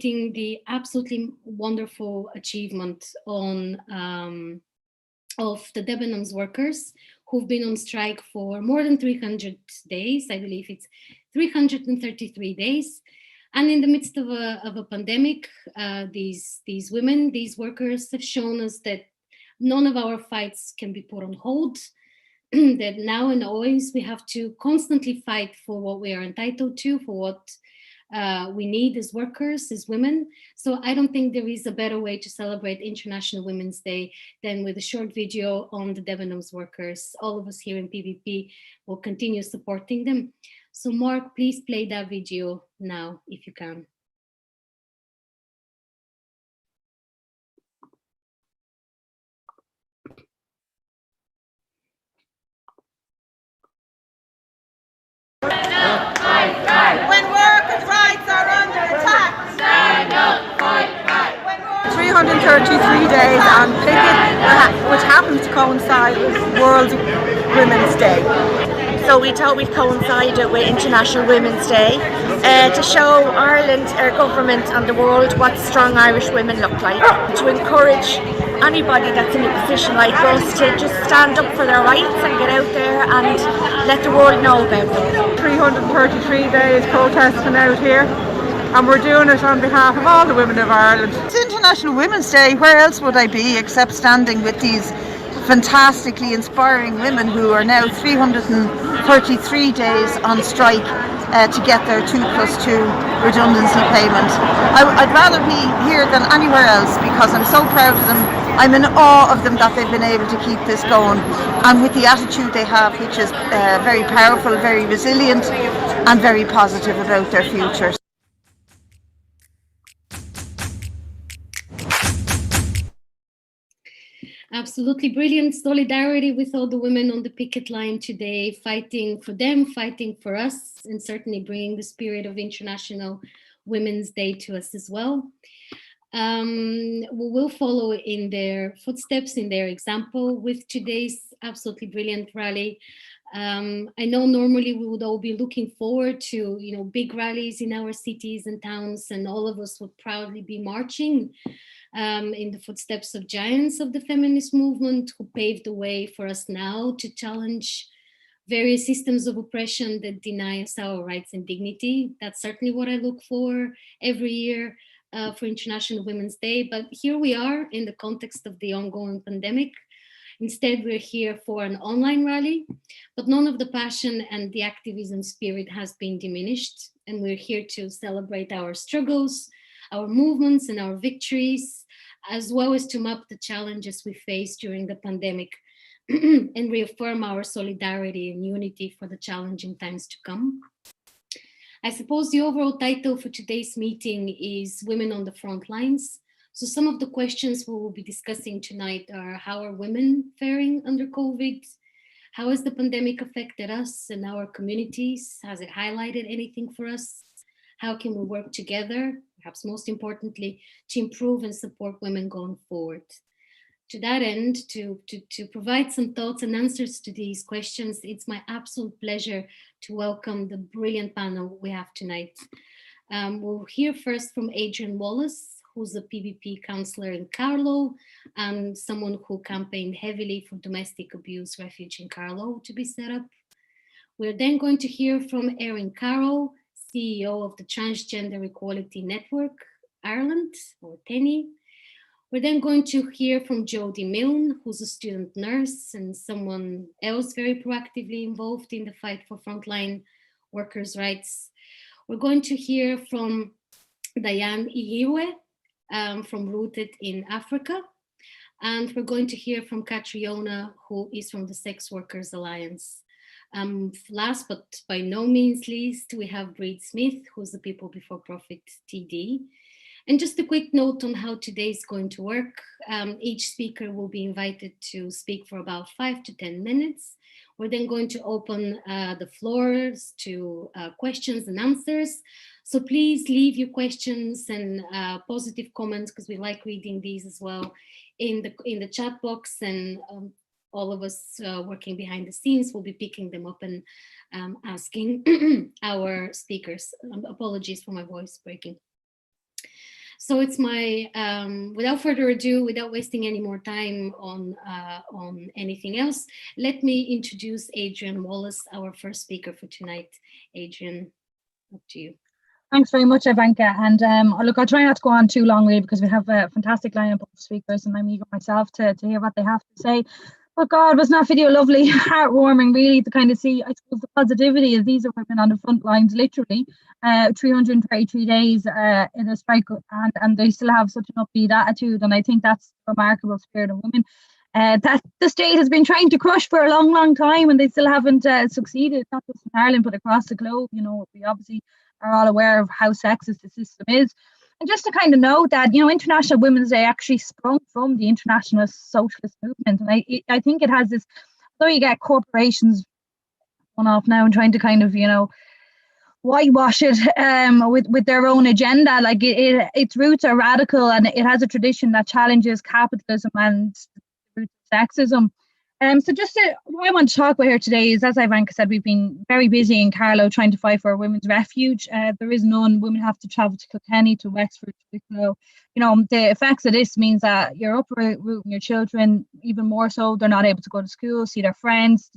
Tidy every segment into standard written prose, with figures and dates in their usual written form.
the absolutely wonderful achievement on of the Debenhams workers who've been on strike for more than 300 days. I believe it's 333 days. And in the midst of a pandemic, these women, these workers have shown us that none of our fights can be put on hold, that now and always we have to constantly fight for what we are entitled to, for what we need as workers, as women. So I don't think there is a better way to celebrate International Women's Day than with a short video on the Debenhams workers. All of us here in PVP will continue supporting them. So Mark, please play that video now, if you can. Stand up, fight back. When workers' rights are under attack. Stand up, fight back. 333 days on picket, which happens to coincide with World Women's Day. So we thought we'd coincide it with International Women's Day to show Ireland, our government and the world what strong Irish women look like. To encourage anybody that's in a position like us to just stand up for their rights and get out there and let the world know about them. 333 days protesting out here, and we're doing it on behalf of all the women of Ireland. It's International Women's Day. Where else would I be except standing with these fantastically inspiring women who are now 333 days on strike to get their 2+2 redundancy payment. I'd rather be here than anywhere else because I'm so proud of them. I'm in awe of them that they've been able to keep this going, and with the attitude they have, which is very powerful, very resilient and very positive about their future. Absolutely brilliant solidarity with all the women on the picket line today, fighting for them, fighting for us, and certainly bringing the spirit of International Women's Day to us as well. We will follow in their footsteps, in their example with today's absolutely brilliant rally. I know normally we would all be looking forward to, big rallies in our cities and towns, and all of us would proudly be marching in the footsteps of giants of the feminist movement who paved the way for us now to challenge various systems of oppression that deny us our rights and dignity. That's certainly what I look for every year for International Women's Day. But here we are in the context of the ongoing pandemic. Instead, we're here for an online rally, but none of the passion and the activism spirit has been diminished. And we're here to celebrate our struggles, our movements and our victories, as well as to map the challenges we faced during the pandemic and reaffirm our solidarity and unity for the challenging times to come. I suppose the overall title for today's meeting is Women on the Frontlines. So some of the questions we will be discussing tonight are: how are women faring under COVID? How has the pandemic affected us and our communities? Has it highlighted anything for us? How can we work together, perhaps most importantly, to improve and support women going forward? To that end, to provide some thoughts and answers to these questions, it's my absolute pleasure to welcome the brilliant panel we have tonight. We'll hear first from Adrian Wallace, who's a PVP counselor in Carlow and someone who campaigned heavily for domestic abuse refuge in Carlow to be set up. We're then going to hear from Erin Carroll, CEO of the Transgender Equality Network Ireland, or TENI. We're then going to hear from Jody Milne, who's a student nurse and someone else very proactively involved in the fight for frontline workers' rights. We're going to hear from Diane Ihiwe from Rooted in Africa. And we're going to hear from Catriona, who is from the Sex Workers Alliance. Last but by no means least, we have Breed Smith, who's the People Before Profit TD. And just a quick note on how today is going to work. Each speaker will be invited to speak for about 5 to 10 minutes. We're then going to open the floors to questions and answers. So please leave your questions and positive comments, because we like reading these as well, in the chat box, and all of us working behind the scenes will be picking them up and asking our speakers. Apologies for my voice breaking. So it's my, without further ado, without wasting any more time on anything else, let me introduce Adrian Wallace, our first speaker for tonight. Adrian, up to you. Thanks very much, Ivanka. And look, I'll try not to go on too long, really, because we have a fantastic lineup of speakers, and I'm eager myself to hear what they have to say. But God, wasn't that video lovely? Heartwarming, really, to kind of see, I suppose, the positivity of these are women on the front lines, literally, 333 days in a strike, and they still have such an upbeat attitude. And I think that's the remarkable spirit of women that the state has been trying to crush for a long, long time, and they still haven't succeeded, not just in Ireland, but across the globe. You know, we obviously are all aware of how sexist the system is. And just to kind of note that, you know, International Women's Day actually sprung from the international socialist movement. And I think it has this, though you get corporations one off now and trying to kind of, you know, whitewash it with their own agenda. Like its roots are radical, and it has a tradition that challenges capitalism and the roots of sexism. So just what I want to talk about here today is, as Ivanka said, we've been very busy in Carlow trying to fight for a women's refuge. There is none. Women have to travel to Kilkenny, to Wexford, to Wicklow. You know, the effects of this means that you're uprooting your children even more so. They're not able to go to school, see their friends.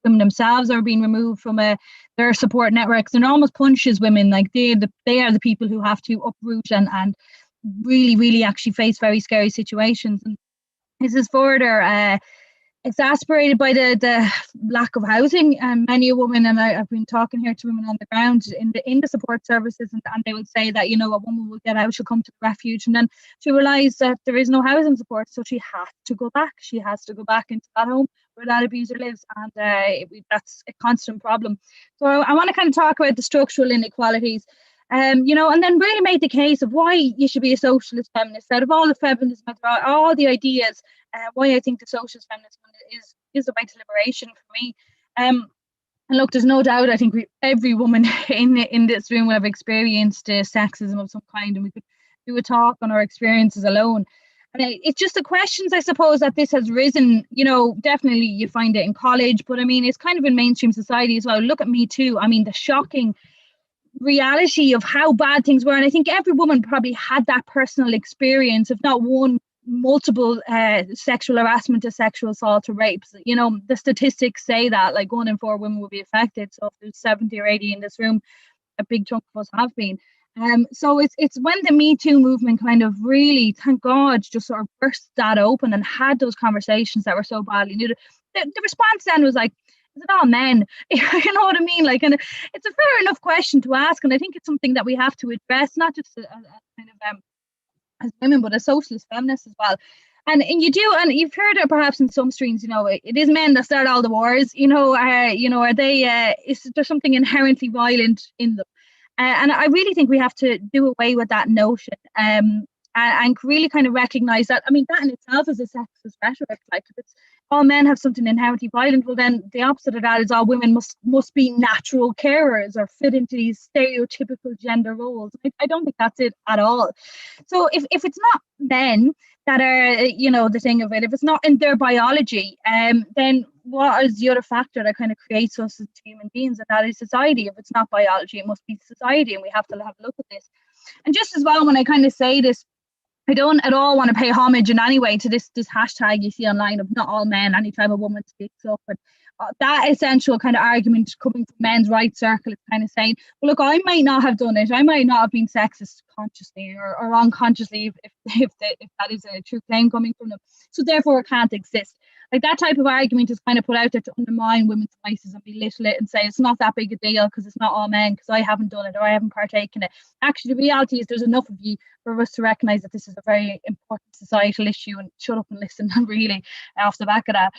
Women themselves are being removed from their support networks, and almost punishes women. Like they are the people who have to uproot and really, really actually face very scary situations. And this is further exacerbated by the lack of housing. And many a woman, and I've been talking here to women on the ground in the support services, and they will say that, you know, a woman will get out, she'll come to the refuge, and then she realised that there is no housing support, so she has to go back. She has to go back into that home where that abuser lives, and that's a constant problem. So I want to kind of talk about the structural inequalities. You know, and then really make the case of why you should be a socialist feminist. Out of all the feminism, all the ideas, why I think the socialist feminist is the way to liberation for me. And look, there's no doubt, I think every woman in this room will have experienced sexism of some kind, and we could do a talk on our experiences alone. And it's just the questions, I suppose, that this has risen. You know, definitely you find it in college, but I mean, it's kind of in mainstream society as well. Look at Me Too. I mean, the shocking reality of how bad things were, and I think every woman probably had that personal experience, if not one, multiple sexual harassment, to sexual assault, to rapes. You know, the statistics say that like 1 in 4 women will be affected. So if there's 70 or 80 in this room, a big chunk of us have been. So it's when the Me Too movement kind of really, thank God, just sort of burst that open and had those conversations that were so badly needed. The response then was like, is it all men? You know what I mean? Like, and it's a fair enough question to ask, and I think it's something that we have to address, not just as kind of as women, but as socialist feminists as well. And you do, and you've heard it perhaps in some streams. You know, it is men that start all the wars. You know, are they? Is there something inherently violent in them? And I really think we have to do away with that notion. And really kind of recognise that, I mean, that in itself is a sexist rhetoric. Like, if it's all men have something inherently violent, well then the opposite of that is all women must be natural carers or fit into these stereotypical gender roles. I don't think that's it at all. So if it's not men that are, you know, the thing of it, if it's not in their biology, then what is the other factor that kind of creates us as human beings? And that is society. If it's not biology, it must be society, and we have to have a look at this. And just as well, when I kind of say this, I don't at all want to pay homage in any way to this hashtag you see online of not all men, anytime a woman speaks up. And that essential kind of argument coming from men's rights circle is kind of saying, well, look, I might not have done it. I might not have been sexist consciously or unconsciously, if that is a true claim coming from them. So therefore it can't exist. Like, that type of argument is kind of put out there to undermine women's voices and belittle it and say it's not that big a deal because it's not all men, because I haven't done it or I haven't partaken in it. Actually, the reality is there's enough of you for us to recognise that this is a very important societal issue, and shut up and listen, really, off the back of that.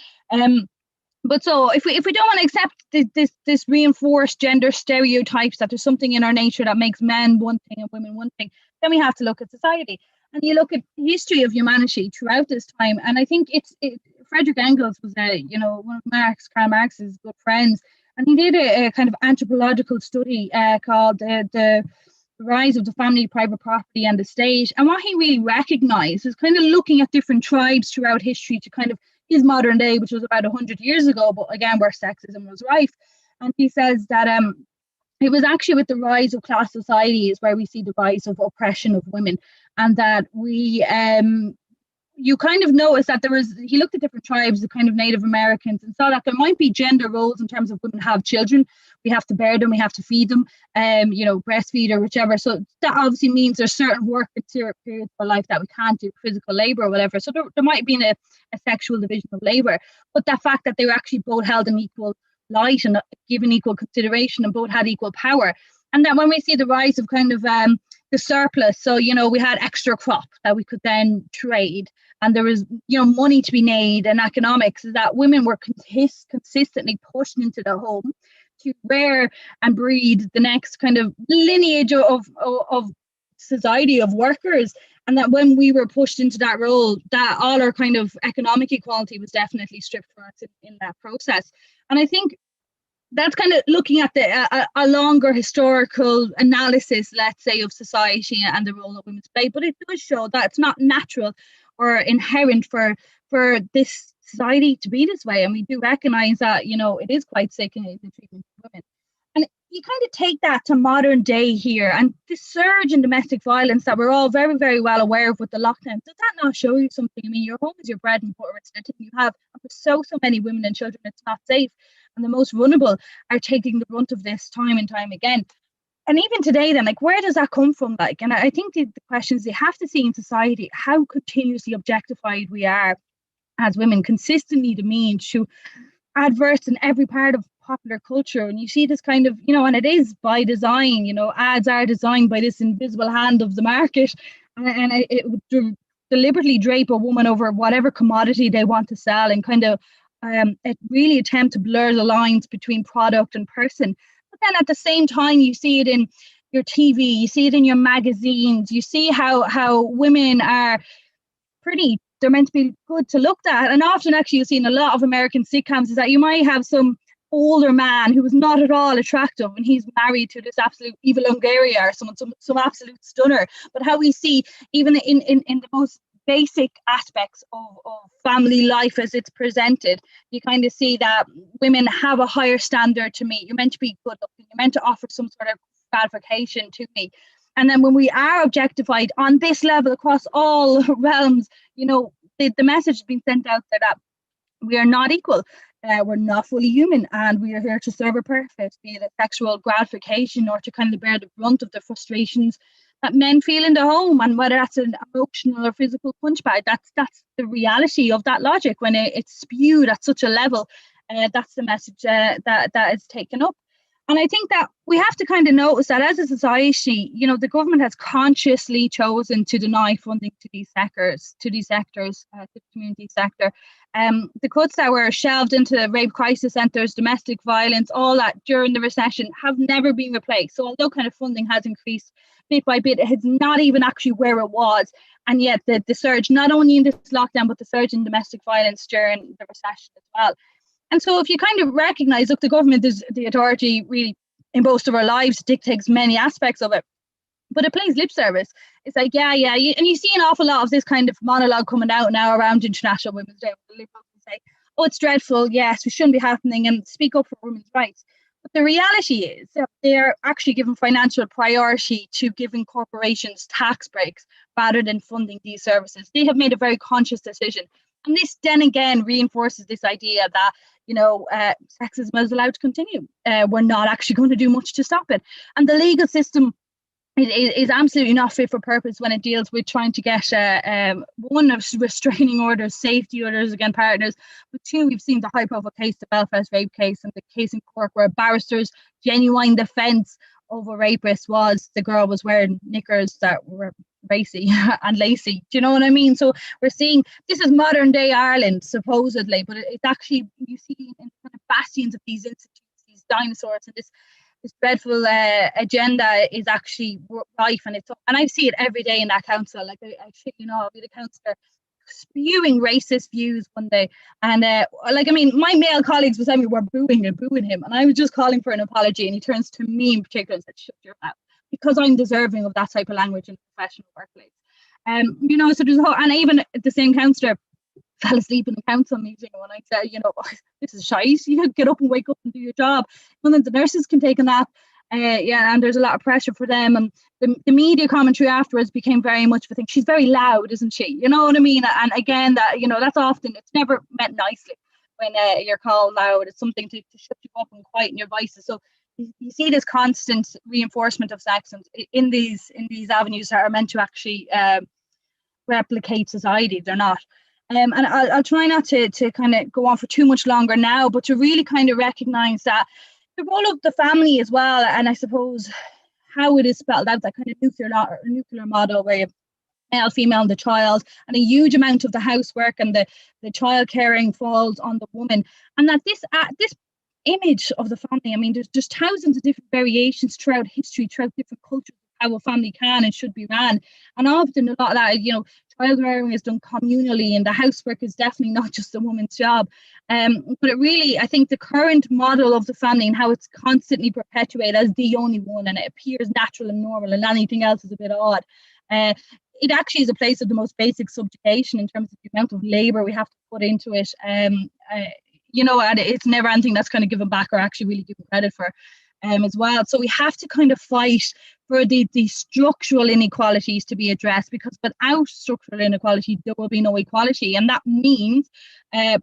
But so if we don't want to accept this reinforced gender stereotypes, that there's something in our nature that makes men one thing and women one thing, then we have to look at society. And you look at the history of humanity throughout this time, and I think Friedrich Engels was one of Karl Marx's good friends, and he did a kind of anthropological study called the rise of the family, private property and the state. And what he really recognised is kind of looking at different tribes throughout history to kind of his modern day, which was about 100 years ago, but again where sexism was rife. And he says that it was actually with the rise of class societies where we see the rise of oppression of women. and that we you kind of notice that he looked at different tribes, the kind of Native Americans, and saw that there might be gender roles in terms of women have children, we have to bear them, we have to feed them, breastfeed or whichever. So that obviously means there's certain work at certain periods of life that we can't do, physical labor or whatever. So there might be a sexual division of labor, but the fact that they were actually both held in equal light and given equal consideration and both had equal power. And then when we see the rise of kind of the surplus, so we had extra crop that we could then trade, and there was money to be made, and economics, is that women were consistently pushed into the home to rear and breed the next kind of lineage of society of workers. And that when we were pushed into that role, that all our kind of economic equality was definitely stripped from us in that process. And I think that's kind of looking at a longer historical analysis, let's say, of society and the role that women play. But it does show that it's not natural or inherent for this society to be this way. And we do recognise that, it is quite sickening, the treatment of women. And you kind of take that to modern day here, and the surge in domestic violence that we're all very, very well aware of with the lockdown. Does that not show you something? I mean, your home is your bread and butter. It's the thing you have. And for so many women and children, it's not safe. And the most vulnerable are taking the brunt of this time and time again. And even today, then, where does that come from? And I think the questions they have to see in society, how continuously objectified we are as women, consistently demeaned to adverts in every part of popular culture. And you see this kind of, and it is by design, ads are designed by this invisible hand of the market, and it would deliberately drape a woman over whatever commodity they want to sell, and kind of it really attempt to blur the lines between product and person. But then at the same time, you see it in your TV, you see it in your magazines, you see how women are pretty, they're meant to be good to look at. And often actually you see in a lot of American sitcoms is that you might have some older man who is not at all attractive, and he's married to this absolute evil Hungaria or some absolute stunner. But how we see even in the most basic aspects of family life as it's presented, you kind of see that women have a higher standard to meet. You're meant to be good looking, you're meant to offer some sort of gratification to me. And then when we are objectified on this level across all realms, the message has been sent out there that we are not equal, we're not fully human, and we are here to serve a purpose, be it a sexual gratification or to kind of bear the brunt of the frustrations that men feel in the home, and whether that's an emotional or physical punchbag. That's the reality of that logic when it's spewed at such a level. That's the message that is taken up. And I think that we have to kind of notice that as a society, the government has consciously chosen to deny funding to these sectors, to the community sector. The cuts that were shelved into rape crisis centres, domestic violence, all that during the recession have never been replaced. So although kind of funding has increased bit by bit, it's not even actually where it was. And yet the surge, not only in this lockdown, but the surge in domestic violence during the recession as well. And so if you kind of recognise, look, the government is the authority really in most of our lives, dictates many aspects of it, but it plays lip service. It's and you see an awful lot of this kind of monologue coming out now around International Women's Day. The Liberals say, oh, it's dreadful, yes, it shouldn't be happening, and speak up for women's rights. But the reality is that they're actually giving financial priority to giving corporations tax breaks rather than funding these services. They have made a very conscious decision. And this then again reinforces this idea that, sexism is allowed to continue. We're not actually going to do much to stop it. And the legal system is absolutely not fit for purpose when it deals with trying to get one of restraining orders, safety orders against partners. But two, we've seen the high profile case, the Belfast rape case, and the case in Cork where barristers' genuine defence of a rapist was the girl was wearing knickers that were racy and lacy. Do you know what I mean? So we're seeing this is modern day Ireland supposedly, but it's actually, you see in kind of bastions of these institutes, these dinosaurs, and this dreadful agenda is actually rife, and I see it every day in that council. I I'll be the councillor spewing racist views one day, and my male colleagues beside me were booing him, and I was just calling for an apology, and he turns to me in particular and said, "Shut your mouth," because I'm deserving of that type of language in the professional workplace. So there's and even the same councillor fell asleep in the council meeting when I said, this is shite, you get up and wake up and do your job. None of the nurses can take a nap. Yeah, and there's a lot of pressure for them, and the media commentary afterwards became very much of a thing. She's very loud, isn't she? You know what I mean? And again, that, you know, that's often, it's never meant nicely when you're called loud. It's something to shut you up and quieten your voices. So you see this constant reinforcement of sex in these avenues that are meant to actually replicate society. They're not. And I'll try not to kind of go on for too much longer now, but to really kind of recognise that the role of the family as well, and I suppose how it is spelled out, that kind of nuclear model where you have male, female, and the child, and a huge amount of the housework and the child caring falls on the woman, and that this image of the family, I mean, there's thousands of different variations throughout history, throughout different cultures, how a family can and should be ran, and often a lot of that, you know, child rearing is done communally, and the housework is definitely not just a woman's job. But it really, I think the current model of the family and how it's constantly perpetuated as the only one, and it appears natural and normal, and anything else is a bit odd. It actually is a place of the most basic subjugation in terms of the amount of labour we have to put into it. You know, and it's never anything that's kind of given back or actually really given credit for. As well. So we have to kind of fight for the structural inequalities to be addressed, because without structural inequality, there will be no equality. And that means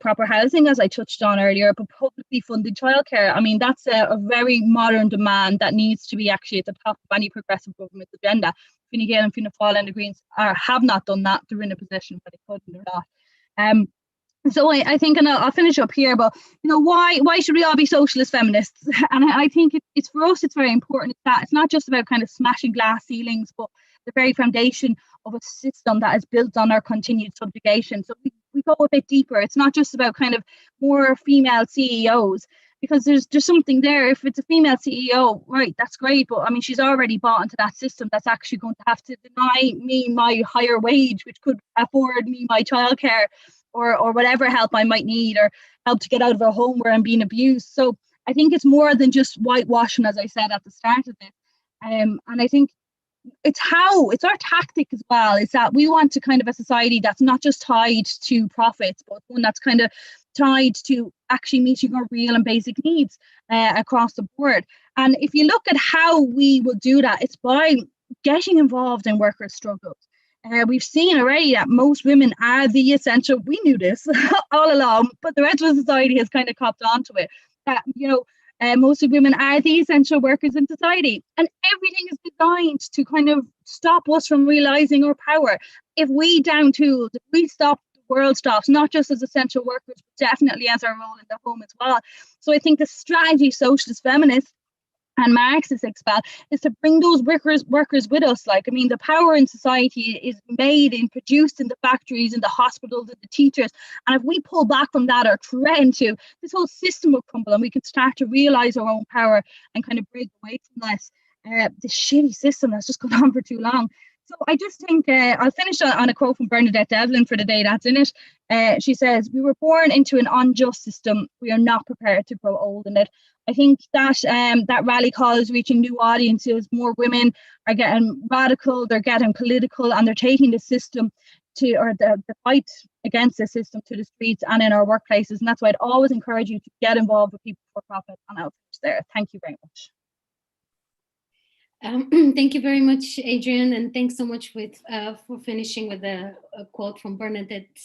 proper housing, as I touched on earlier, but publicly funded childcare. I mean, that's a very modern demand that needs to be actually at the top of any progressive government's agenda. Fine Gael and Fianna Fáil and the Greens have not done that. They're in a position where they couldn't or not. So I think, and I'll finish up here, but, you know, why should we all be socialist feminists? And I think it's for us, it's very important that it's not just about kind of smashing glass ceilings, but the very foundation of a system that is built on our continued subjugation. So we go a bit deeper. It's not just about kind of more female CEOs, because there's something there. If it's a female CEO, right, that's great, but I mean, she's already bought into that system that's actually going to have to deny me my higher wage, which could afford me my childcare, or whatever help I might need, or help to get out of a home where I'm being abused. So I think it's more than just whitewashing, as I said at the start of this. And I think it's our tactic as well, is that we want to kind of a society that's not just tied to profits, but one that's kind of tied to actually meeting our real and basic needs across the board. And if you look at how we will do that, it's by getting involved in workers' struggles. We've seen already that most women are the essential. We knew this all along, but the rest of society has kind of copped onto it. That, you know, most of women are the essential workers in society, and everything is designed to kind of stop us from realizing our power. If we down tools, if we stop, the world stops, not just as essential workers, but definitely as our role in the home as well. So I think the strategy socialist feminists and Marxists expel is to bring those workers with us. Like, I mean, the power in society is made and produced in the factories, in the hospitals, in the teachers. And if we pull back from that or threaten to, this whole system will crumble, and we can start to realize our own power and kind of break away from this shitty system that's just gone on for too long. So I just think I'll finish on a quote from Bernadette Devlin for the day that's in it. She says, "We were born into an unjust system. We are not prepared to grow old in it." I think that that rally call is reaching new audiences. More women are getting radical, they're getting political, and they're taking the system the fight against the system to the streets and in our workplaces. And that's why I'd always encourage you to get involved with people for profit. And I'll finish there. Thank you very much. Thank you very much, Adrian, and thanks so much for finishing with a quote from Bernadette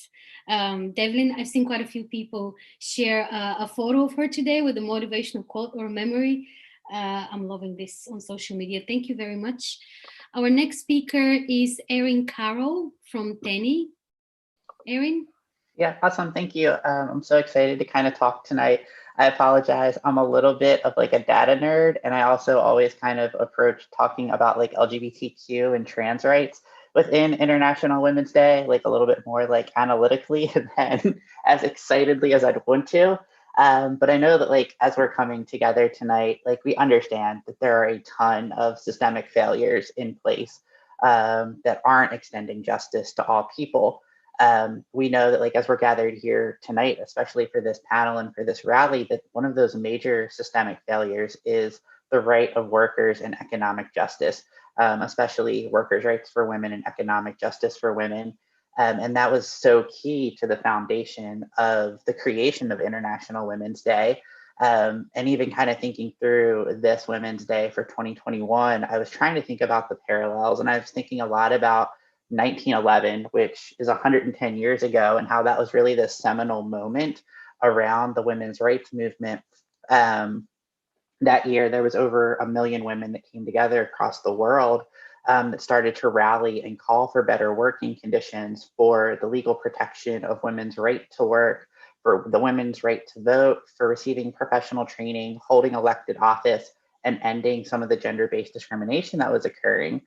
Devlin. I've seen quite a few people share a photo of her today with a motivational quote or memory. I'm loving this on social media. Thank you very much. Our next speaker is Erin Carroll from TENI. Erin? Yeah, awesome. Thank you. I'm so excited to kind of talk tonight. I apologize. I'm a little bit of like a data nerd, and I also always kind of approach talking about like LGBTQ and trans rights within International Women's Day, like a little bit more like analytically than as excitedly as I'd want to. But I know that like as we're coming together tonight, like we understand that there are a ton of systemic failures in place that aren't extending justice to all people. We know that like as we're gathered here tonight, especially for this panel and for this rally, that one of those major systemic failures is the right of workers and economic justice, especially workers' rights for women and economic justice for women. And that was so key to the foundation of the creation of International Women's Day. And even kind of thinking through this Women's Day for 2021, I was trying to think about the parallels, and I was thinking a lot about 1911, which is 110 years ago, and how that was really this seminal moment around the women's rights movement. That year, there was over 1 million women that came together across the world that started to rally and call for better working conditions, for the legal protection of women's right to work, for the women's right to vote, for receiving professional training, holding elected office, and ending some of the gender-based discrimination that was occurring.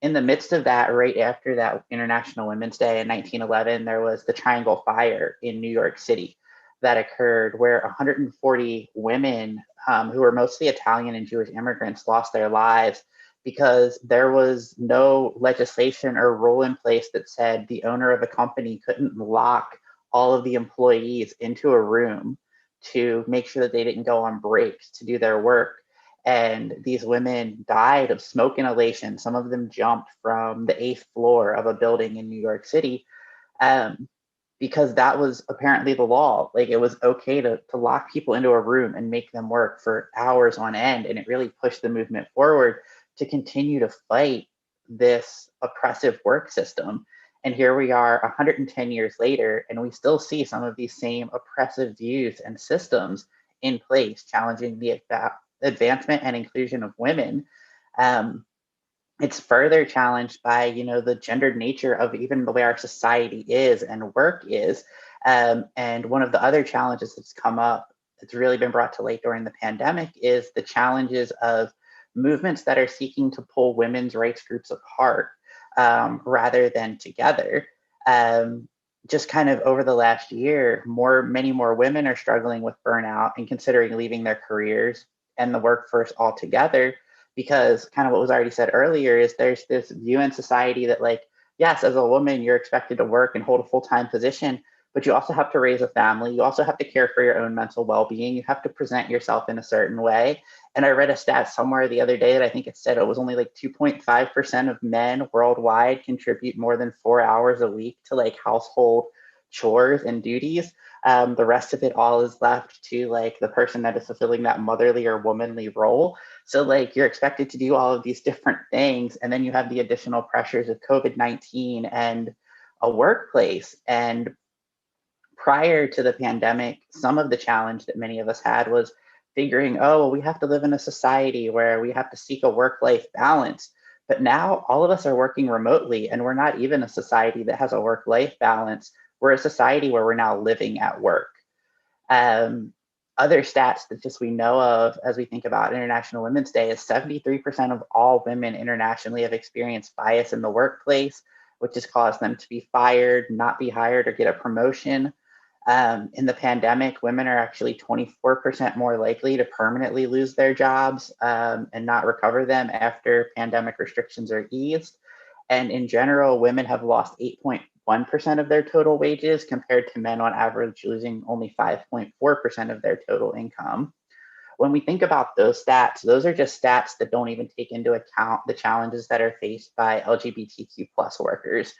In the midst of that, right after that International Women's Day in 1911, there was the Triangle Fire in New York City that occurred, where 140 women who were mostly Italian and Jewish immigrants lost their lives because there was no legislation or rule in place that said the owner of a company couldn't lock all of the employees into a room to make sure that they didn't go on breaks to do their work. And these women died of smoke inhalation. Some of them jumped from the 8th floor of a building in New York City. Because that was apparently the law. Like, it was okay to lock people into a room and make them work for hours on end. And it really pushed the movement forward to continue to fight this oppressive work system. And here we are 110 years later, and we still see some of these same oppressive views and systems in place, challenging the advancement and inclusion of women. It's further challenged by, the gendered nature of even the way our society is and work is. And one of the other challenges that's come up, that's really been brought to light during the pandemic, is the challenges of movements that are seeking to pull women's rights groups apart rather than together. Just kind of over the last year, many more women are struggling with burnout and considering leaving their careers and the workforce altogether, because kind of what was already said earlier is there's this view in society that, like, yes, as a woman, you're expected to work and hold a full-time position, but you also have to raise a family. You also have to care for your own mental well-being. You have to present yourself in a certain way. And I read a stat somewhere the other day that I think it said it was only like 2.5% of men worldwide contribute more than 4 hours a week to like household chores and duties. The rest of it all is left to like the person that is fulfilling that motherly or womanly role. So like you're expected to do all of these different things, and then you have the additional pressures of COVID-19 and a workplace. And prior to the pandemic, some of the challenge that many of us had was figuring, oh, we have to live in a society where we have to seek a work-life balance. But now all of us are working remotely, and we're not even a society that has a work-life balance. We're a society where we're now living at work. Other stats that just we know of as we think about International Women's Day is 73% of all women internationally have experienced bias in the workplace, which has caused them to be fired, not be hired, or get a promotion. In the pandemic, women are actually 24% more likely to permanently lose their jobs and not recover them after pandemic restrictions are eased. And in general, women have lost 8.1% of their total wages, compared to men on average losing only 5.4% of their total income. When we think about those stats, those are just stats that don't even take into account the challenges that are faced by LGBTQ plus workers.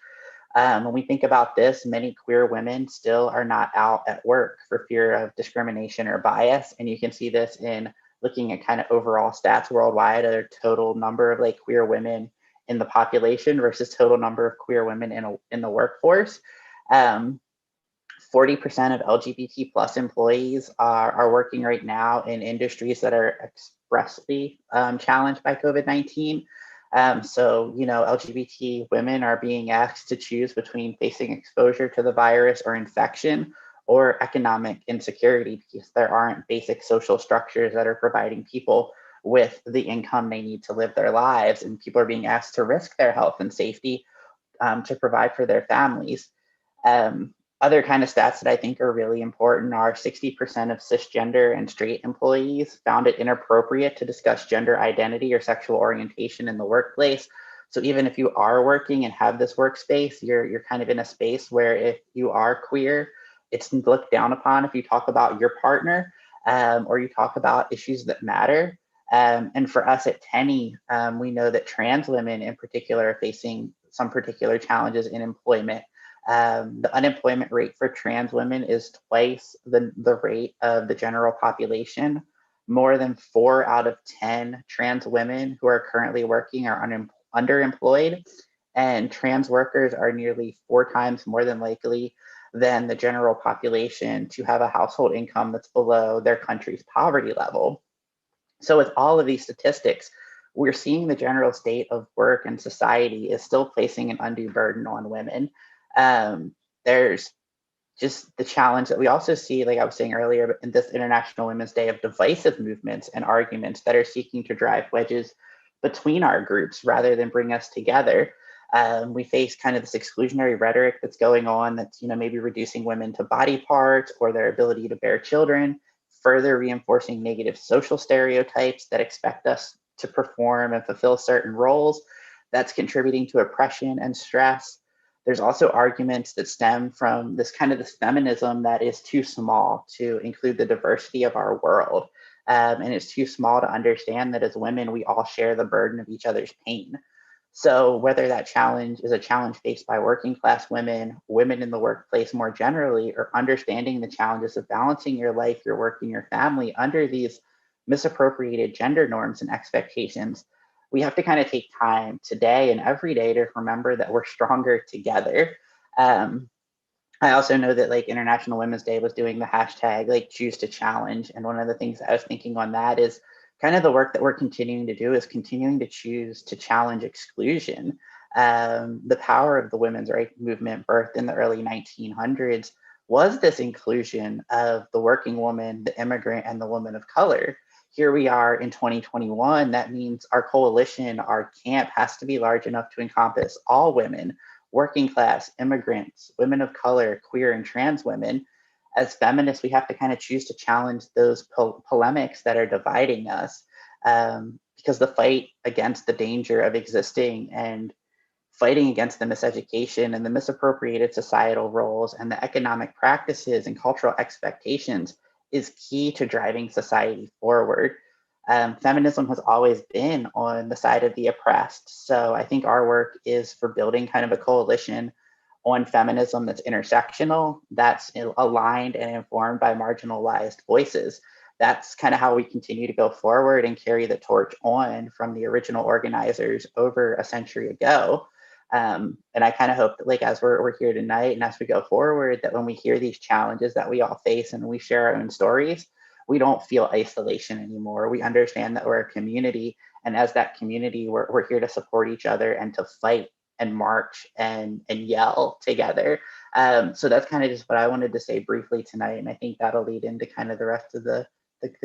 When we think about this, many queer women still are not out at work for fear of discrimination or bias. And you can see this in looking at kind of overall stats worldwide, or total number of like queer women in the population versus total number of queer women in the workforce. 40% of LGBT plus employees are working right now in industries that are expressly challenged by COVID-19. So, LGBT women are being asked to choose between facing exposure to the virus or infection, or economic insecurity, because there aren't basic social structures that are providing people with the income they need to live their lives. And people are being asked to risk their health and safety to provide for their families. Other kind of stats that I think are really important are 60% of cisgender and straight employees found it inappropriate to discuss gender identity or sexual orientation in the workplace. So even if you are working and have this workspace, you're kind of in a space where if you are queer, it's looked down upon if you talk about your partner or you talk about issues that matter. And for us at Tenny, we know that trans women in particular are facing some particular challenges in employment, The unemployment rate for trans women is twice the rate of the general population. More than 4 out of 10 trans women who are currently working are underemployed, and trans workers are nearly 4 times more than likely than the general population to have a household income that's below their country's poverty level. So with all of these statistics, we're seeing the general state of work and society is still placing an undue burden on women. There's just the challenge that we also see, like I was saying earlier, in this International Women's Day, of divisive movements and arguments that are seeking to drive wedges between our groups rather than bring us together. We face kind of this exclusionary rhetoric that's going on that's, maybe reducing women to body parts or their ability to bear children, further reinforcing negative social stereotypes that expect us to perform and fulfill certain roles. That's contributing to oppression and stress. There's also arguments that stem from this feminism that is too small to include the diversity of our world. And it's too small to understand that as women, we all share the burden of each other's pain. So whether that challenge is a challenge faced by working class women, women in the workplace more generally, or understanding the challenges of balancing your life, your work, and your family under these misappropriated gender norms and expectations, we have to kind of take time today and every day to remember that we're stronger together. I also know that International Women's Day was doing the hashtag choose to challenge. And one of the things I was thinking on that is kind of the work that we're continuing to do is continuing to choose to challenge exclusion. The power of the women's rights movement birthed in the early 1900s was this inclusion of the working woman, the immigrant, and the woman of color. Here we are in 2021. That means our coalition, our camp, has to be large enough to encompass all women, working class, immigrants, women of color, queer and trans women. As feminists, we have to kind of choose to challenge those polemics that are dividing us, because the fight against the danger of existing and fighting against the miseducation and the misappropriated societal roles and the economic practices and cultural expectations is key to driving society forward. Feminism has always been on the side of the oppressed. So I think our work is for building kind of a coalition on feminism that's intersectional, that's aligned and informed by marginalized voices. That's kind of how we continue to go forward and carry the torch on from the original organizers over a century ago. And I kind of hope that as we're here tonight and as we go forward, that when we hear these challenges that we all face and we share our own stories, we don't feel isolation anymore. We understand that we're a community. And as that community, we're here to support each other and to fight and march and yell together. So that's kind of just what I wanted to say briefly tonight. And I think that'll lead into kind of the rest of the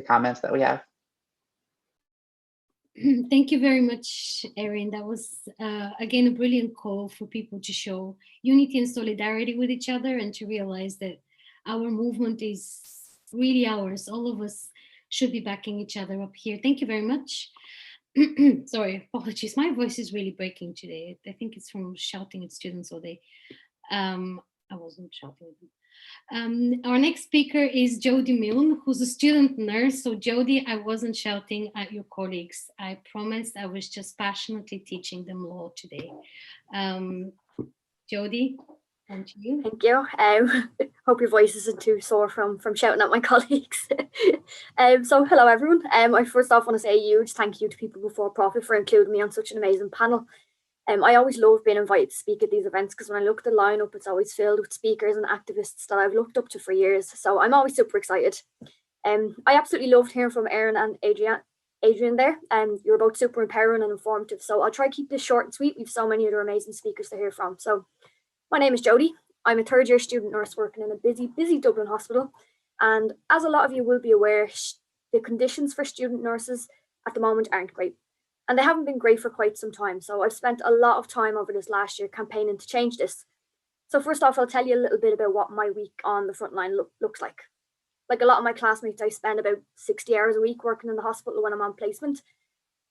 comments that we have. Thank you very much, Erin. That was, again, a brilliant call for people to show unity and solidarity with each other and to realize that our movement is really ours. All of us should be backing each other up here. Thank you very much. Sorry, apologies. My voice is really breaking today. I think it's from shouting at students all day. I wasn't shouting at them. Our next speaker is Jody Milne, who's a student nurse. So Jody, I wasn't shouting at your colleagues. I promise I was just passionately teaching them law today. Jody, on to you. Thank you. Hope your voice isn't too sore from shouting at my colleagues. So hello everyone. I first off want to say a huge thank you to People Before Profit for including me on such an amazing panel. I always love being invited to speak at these events because when I look at the lineup, it's always filled with speakers and activists that I've looked up to for years. So I'm always super excited. I absolutely loved hearing from Erin and Adrian there. You're both super empowering and informative. So I'll try to keep this short and sweet. We've so many other amazing speakers to hear from. So my name is Jody. I'm a third-year student nurse working in a busy Dublin hospital. And as a lot of you will be aware, the conditions for student nurses at the moment aren't great. And they haven't been great for quite some time. So I've spent a lot of time over this last year campaigning to change this. So first off, I'll tell you a little bit about what my week on the front line looks like. Like a lot of my classmates, I spend about 60 hours a week working in the hospital when I'm on placement.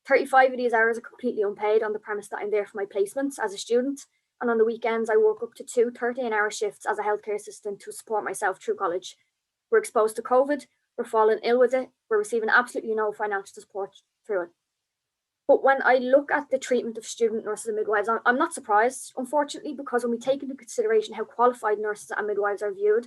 35 of these hours are completely unpaid on the premise that I'm there for my placements as a student. And on the weekends, I work up to 2 13-hour shifts as a healthcare assistant to support myself through college. We're exposed to COVID, we're falling ill with it, we're receiving absolutely no financial support through it. But when I look at the treatment of student nurses and midwives, I'm not surprised, unfortunately, because when we take into consideration how qualified nurses and midwives are viewed,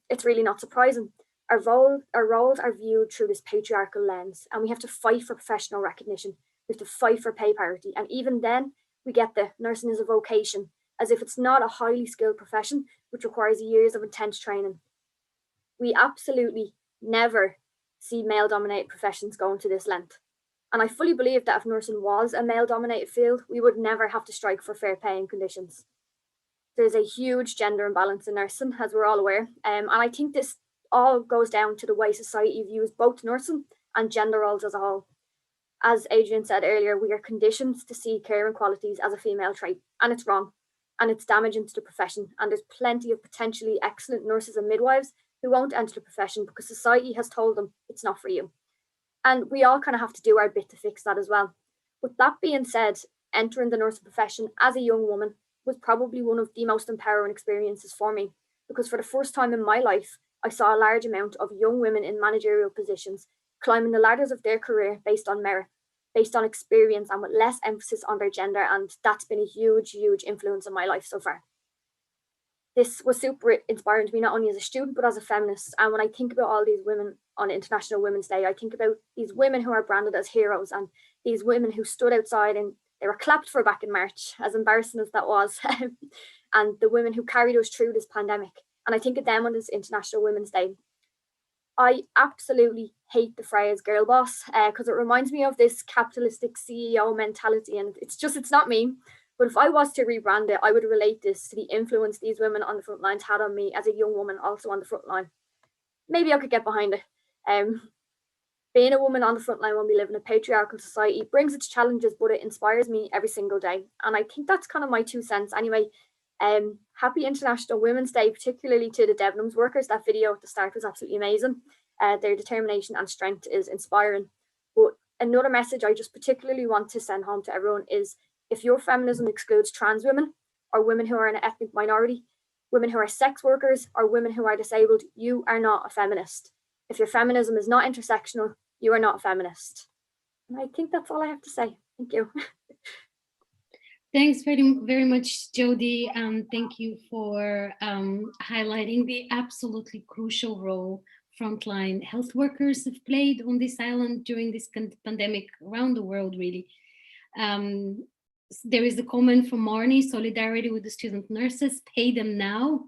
it's really not surprising. Our roles are viewed through this patriarchal lens, and we have to fight for professional recognition. We have to fight for pay parity. And even then, we get the nursing is a vocation, as if it's not a highly skilled profession, which requires years of intense training. We absolutely never see male-dominated professions going to this length. And I fully believe that if nursing was a male-dominated field, we would never have to strike for fair pay and conditions. There's a huge gender imbalance in nursing, as we're all aware. And I think this all goes down to the way society views both nursing and gender roles as a whole. As Adrian said earlier, we are conditioned to see caring qualities as a female trait, and it's wrong, and it's damaging to the profession. And there's plenty of potentially excellent nurses and midwives who won't enter the profession because society has told them it's not for you. And we all kind of have to do our bit to fix that as well. With that being said, entering the nursing profession as a young woman was probably one of the most empowering experiences for me, because for the first time in my life, I saw a large amount of young women in managerial positions climbing the ladders of their career based on merit, based on experience, and with less emphasis on their gender. And that's been a huge, huge influence in my life so far. This was super inspiring to me, not only as a student, but as a feminist. And when I think about all these women on International Women's Day, I think about these women who are branded as heroes, and these women who stood outside and they were clapped for back in March, as embarrassing as that was, and the women who carried us through this pandemic. And I think of them on this International Women's Day. I absolutely hate the phrase girl boss, because it reminds me of this capitalistic CEO mentality, and it's not me. But if I was to rebrand it, I would relate this to the influence these women on the front lines had on me as a young woman also on the front line. Maybe I could get behind it. Being a woman on the front line when we live in a patriarchal society brings its challenges, but it inspires me every single day. And I think that's kind of my 2 cents. Anyway, happy International Women's Day, particularly to the Debenhams workers. That video at the start was absolutely amazing. Their determination and strength is inspiring. But another message I just particularly want to send home to everyone is, if your feminism excludes trans women, or women who are an ethnic minority, women who are sex workers, or women who are disabled, you are not a feminist. If your feminism is not intersectional, you are not a feminist. And I think that's all I have to say. Thank you. Thanks very, very much, Jody. Thank you for highlighting the absolutely crucial role frontline health workers have played on this island during this pandemic, around the world, really. There is a comment from Marnie: solidarity with the student nurses, pay them now.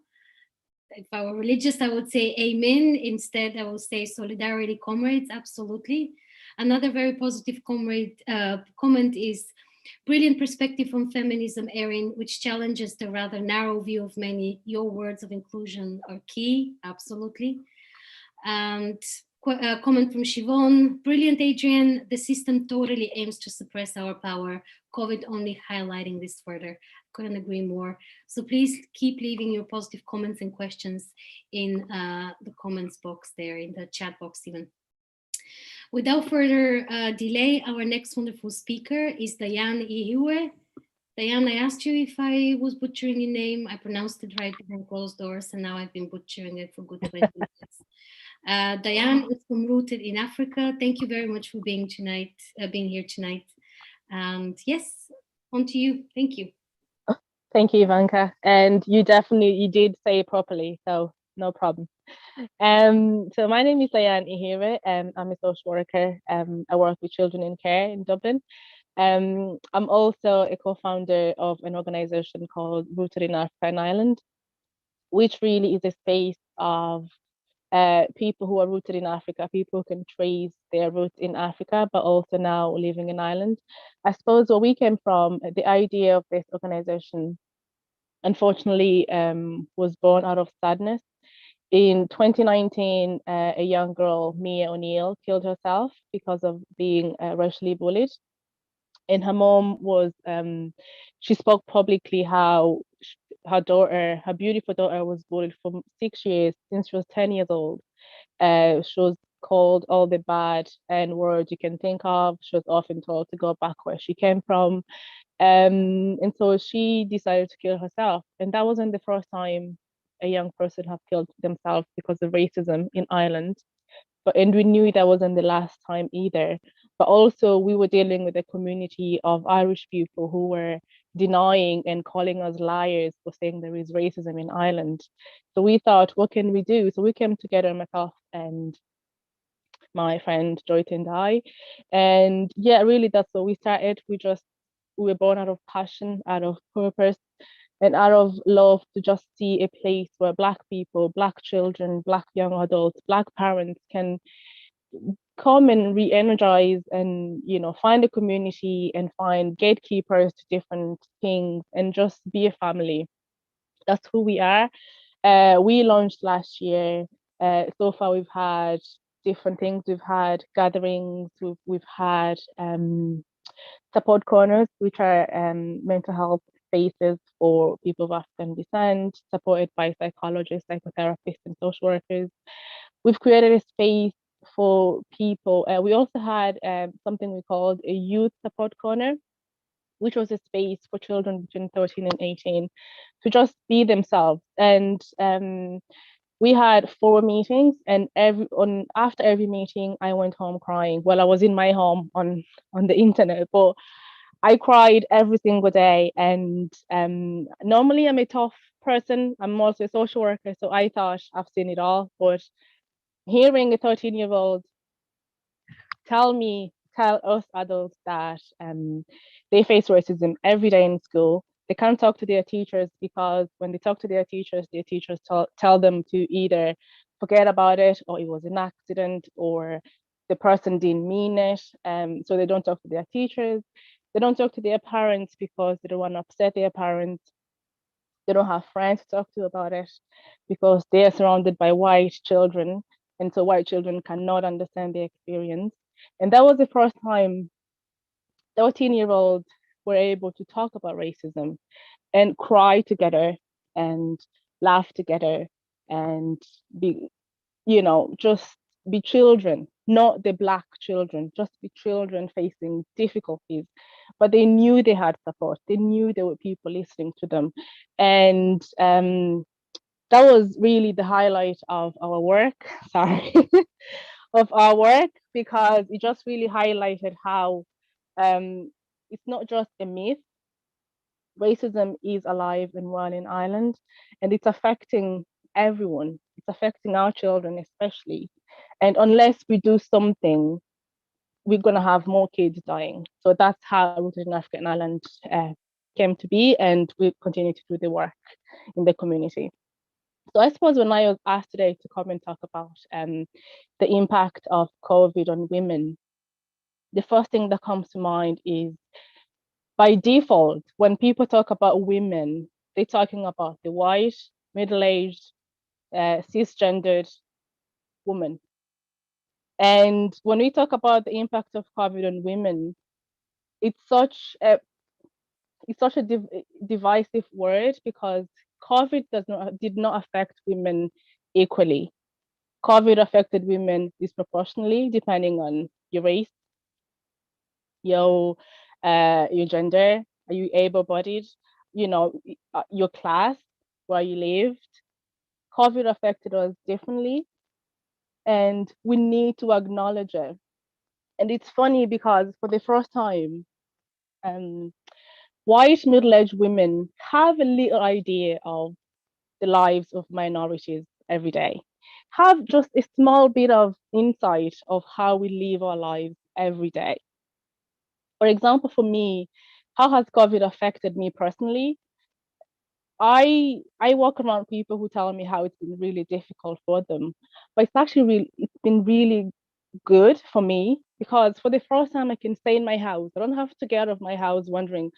If I were religious, I would say amen. Instead, I will say solidarity, comrades, absolutely. Another very positive comment is brilliant perspective on feminism, Erin, which challenges the rather narrow view of many. Your words of inclusion are key, absolutely. And a comment from Siobhan: brilliant, Adrian. The system totally aims to suppress our power. COVID only highlighting this further. Couldn't agree more. So please keep leaving your positive comments and questions in the comments box there, in the chat box even. Without further delay, our next wonderful speaker is Diane Ihiwe. Diane, I asked you if I was butchering your name. I pronounced it right behind closed doors, and now I've been butchering it for good 20 minutes. Diane is from Rooted in Africa. Thank you very much for being here tonight. And yes, on to you. Thank you. Thank you, Ivanka. And you did say it properly, so no problem. So my name is Diane Ihiwe, and I'm a social worker. I work with children in care in Dublin. I'm also a co-founder of an organization called Rooted in Africa and Ireland, which really is a space of people who are rooted in Africa, people who can trace their roots in Africa, but also now living in Ireland. I suppose where we came from, the idea of this organization, unfortunately, was born out of sadness. In 2019, a young girl, Mia O'Neill, killed herself because of being racially bullied. And her mom she spoke publicly how her beautiful daughter was bullied for 6 years since she was 10 years old. She was called all the bad N words you can think of. She was often told to go back where she came from. And so she decided to kill herself. And that wasn't the first time a young person have killed themselves because of racism in Ireland. And we knew that wasn't the last time either. but also we were dealing with a community of Irish people who were denying and calling us liars for saying there is racism in Ireland. So we thought, what can we do? So we came together, myself and my friend Joyce and I. And yeah, really that's what we started. We were born out of passion, out of purpose, and out of love to just see a place where Black people, Black children, Black young adults, Black parents can come and re-energize and, you know, find a community and find gatekeepers to different things and just be a family. That's who we are. We launched last year. So far we've had different things. We've had gatherings, we've had support corners, which are mental health spaces for people of African descent, supported by psychologists, psychotherapists, and social workers. We've created a space for people. We also had something we called a youth support corner, which was a space for children between 13 and 18 to just be themselves. And we had 4 meetings, and after every meeting, I went home crying. Well, I was in my home on the internet, but I cried every single day. And normally I'm a tough person. I'm also a social worker, so I thought I've seen it all. But hearing a 13-year-old tell us adults that they face racism every day in school. They can't talk to their teachers because when they talk to their teachers tell them to either forget about it, or it was an accident, or the person didn't mean it. So they don't talk to their teachers. They don't talk to their parents because they don't want to upset their parents. They don't have friends to talk to about it because they are surrounded by white children. And so white children cannot understand their experience. And that was the first time 13-year-olds were able to talk about racism and cry together and laugh together and be, just be children, not the Black children, just be children facing difficulties. But they knew they had support. They knew there were people listening to them. And that was really the highlight of our work. Sorry. Of our work, because it just really highlighted how it's not just a myth. Racism is alive and well in Ireland, and it's affecting everyone. It's affecting our children especially. And unless we do something, we're going to have more kids dying. So that's how Rooted in Africa in Ireland came to be, and we continue to do the work in the community. So I suppose when I was asked today to come and talk about the impact of COVID on women, the first thing that comes to mind is, by default, when people talk about women, they're talking about the white, middle-aged, cisgendered woman. And when we talk about the impact of COVID on women, it's such a divisive word, because COVID did not affect women equally. COVID affected women disproportionately, depending on your race, your gender, are you able-bodied, your class, where you lived. COVID affected us differently, and we need to acknowledge it. And it's funny because for the first time, white middle-aged women have a little idea of the lives of minorities every day, have just a small bit of insight of how we live our lives every day. For example, for me, how has COVID affected me personally? I walk around people who tell me how it's been really difficult for them, but it's been really good for me, because for the first time I can stay in my house. I don't have to get out of my house wondering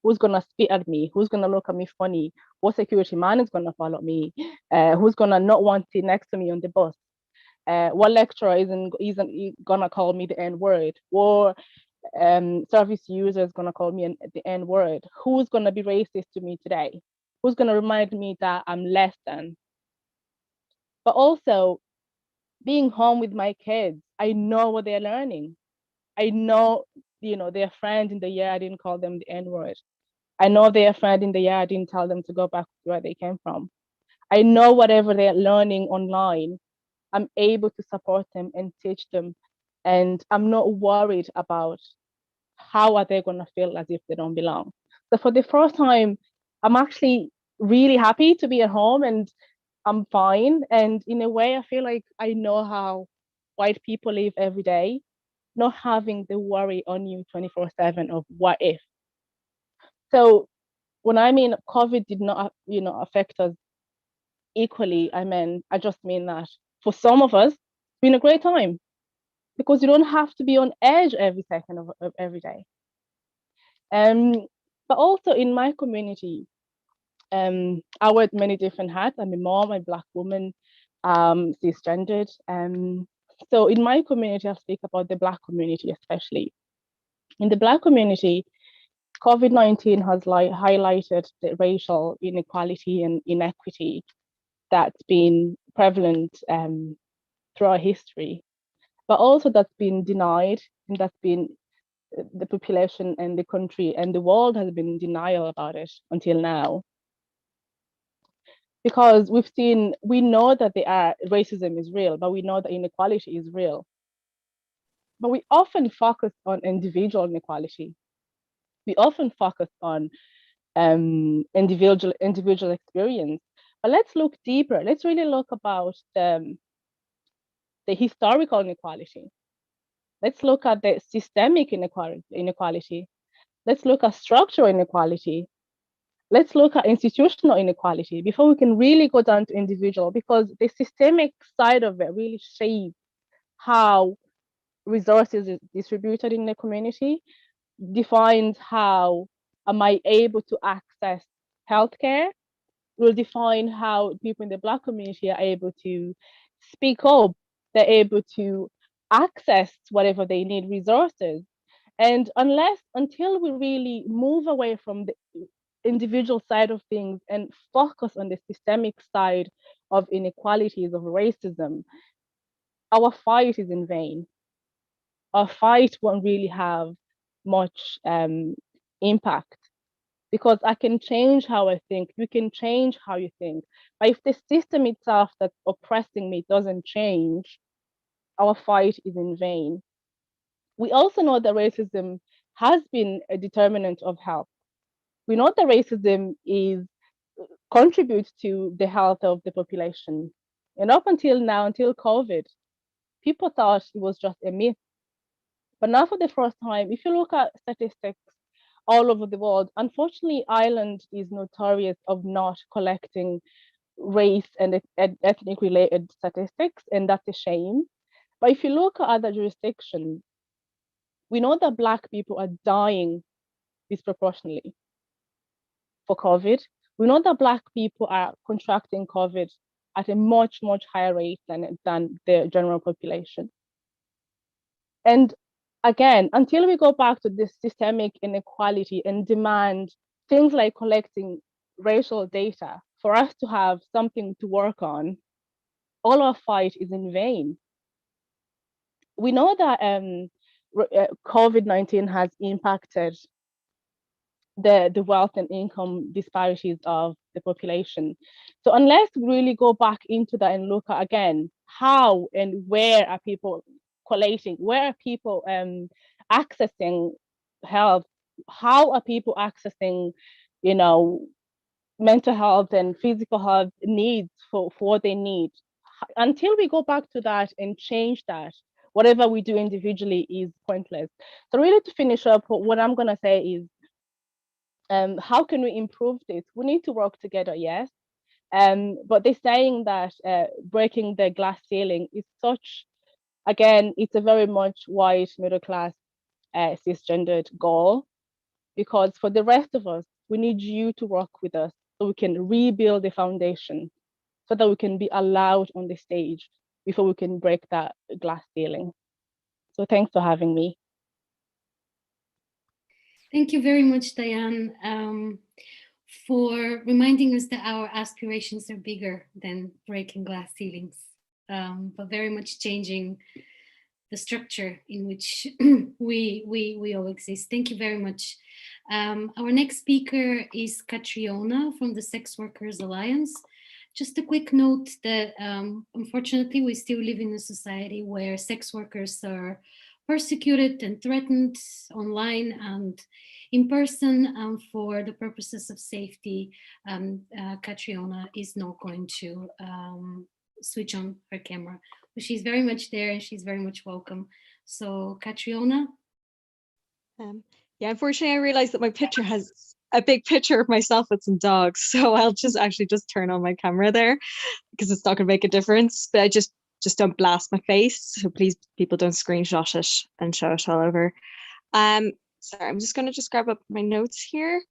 who's gonna spit at me, who's gonna look at me funny, what security man is gonna follow me, who's gonna not want to sit next to me on the bus, what lecturer isn't gonna call me the N word, or service user is gonna call me the N word, who's gonna be racist to me today, who's gonna remind me that I'm less than. But also, being home with my kids, I know what they're learning. I know, their friends in the year I didn't call them the N word. I know their friend in the year I didn't tell them to go back to where they came from. I know whatever they're learning online, I'm able to support them and teach them and I'm not worried about how are they going to feel as if they don't belong. So for the first time, I'm actually really happy to be at home, and I'm fine. And in a way, I feel like I know how white people live every day, not having the worry on you 24/7 of what if. So when I mean COVID did not, affect us equally, I just mean that for some of us, it's been a great time because you don't have to be on edge every second of every day. But also in my community, I wear many different hats. I'm a mom, a Black woman, cisgendered. So in my community, I'll speak about the Black community especially. In the Black community, COVID-19 has highlighted the racial inequality and inequity that's been prevalent throughout history, but also that's been denied, and that's been the population and the country and the world has been in denial about it until now. Because we know that racism is real, but we know that inequality is real. But we often focus on individual inequality. We often focus on individual experience. But let's look deeper. Let's really look about the historical inequality. Let's look at the systemic inequality. Let's look at structural inequality. Let's look at institutional inequality before we can really go down to individual, because the systemic side of it really shapes how resources is distributed in the community, defines how am I able to access healthcare, will define how people in the Black community are able to speak up, they're able to access whatever they need, resources. And until we really move away from the individual side of things and focus on the systemic side of inequalities, of racism, our fight is in vain. Our fight won't really have much impact, because I can change how I think, you can change how you think. But if the system itself that's oppressing me doesn't change, our fight is in vain. We also know that racism has been a determinant of health. We know that racism contributes to the health of the population. And up until now, until COVID, people thought it was just a myth. But now for the first time, if you look at statistics all over the world, unfortunately, Ireland is notorious of not collecting race and ethnic related statistics, and that's a shame. But if you look at other jurisdictions, we know that Black people are dying disproportionately for COVID. We know that Black people are contracting COVID at a much, much higher rate than the general population. And again, until we go back to this systemic inequality and demand things like collecting racial data for us to have something to work on, all our fight is in vain. We know that COVID-19 has impacted the wealth and income disparities of the population. So unless we really go back into that and look at, again, how and where are people collating, where are people accessing health, how are people accessing, mental health and physical health needs for what they need. Until we go back to that and change that, whatever we do individually is pointless. So really, to finish up, what I'm going to say is, how can we improve this? We need to work together, yes. But they're saying that breaking the glass ceiling is again, it's a very much white, middle class, cisgendered goal, because for the rest of us, we need you to work with us so we can rebuild the foundation, so that we can be allowed on the stage before we can break that glass ceiling. So thanks for having me. Thank you very much, Diane, for reminding us that our aspirations are bigger than breaking glass ceilings, but very much changing the structure in which we all exist. Thank you very much. Our next speaker is Catriona from the Sex Workers Alliance. Just a quick note that unfortunately we still live in a society where sex workers are persecuted and threatened online and in person. For the purposes of safety, Catriona is not going to switch on her camera, but she's very much there and she's very much welcome. So Catriona. Yeah, unfortunately, I realized that my picture has a big picture of myself with some dogs, so I'll just turn on my camera there because it's not going to make a difference. But I just don't blast my face, so please, people, don't screenshot it and show it all over. Sorry, I'm just going to grab up my notes here.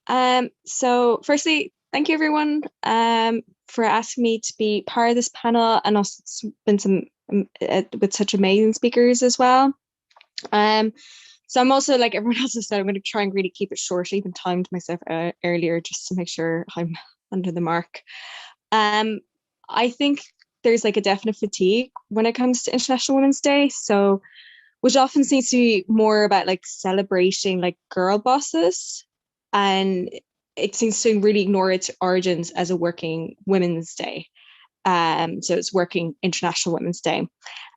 So firstly, thank you everyone for asking me to be part of this panel, and also it's been some with such amazing speakers as well. So I'm also, like everyone else has said, I'm going to try and really keep it short. I even timed myself earlier just to make sure I'm under the mark. I think there's like a definite fatigue when it comes to International Women's Day. So, which often seems to be more about like celebrating like girl bosses, and it seems to really ignore its origins as a working women's day. So it's Working International Women's Day,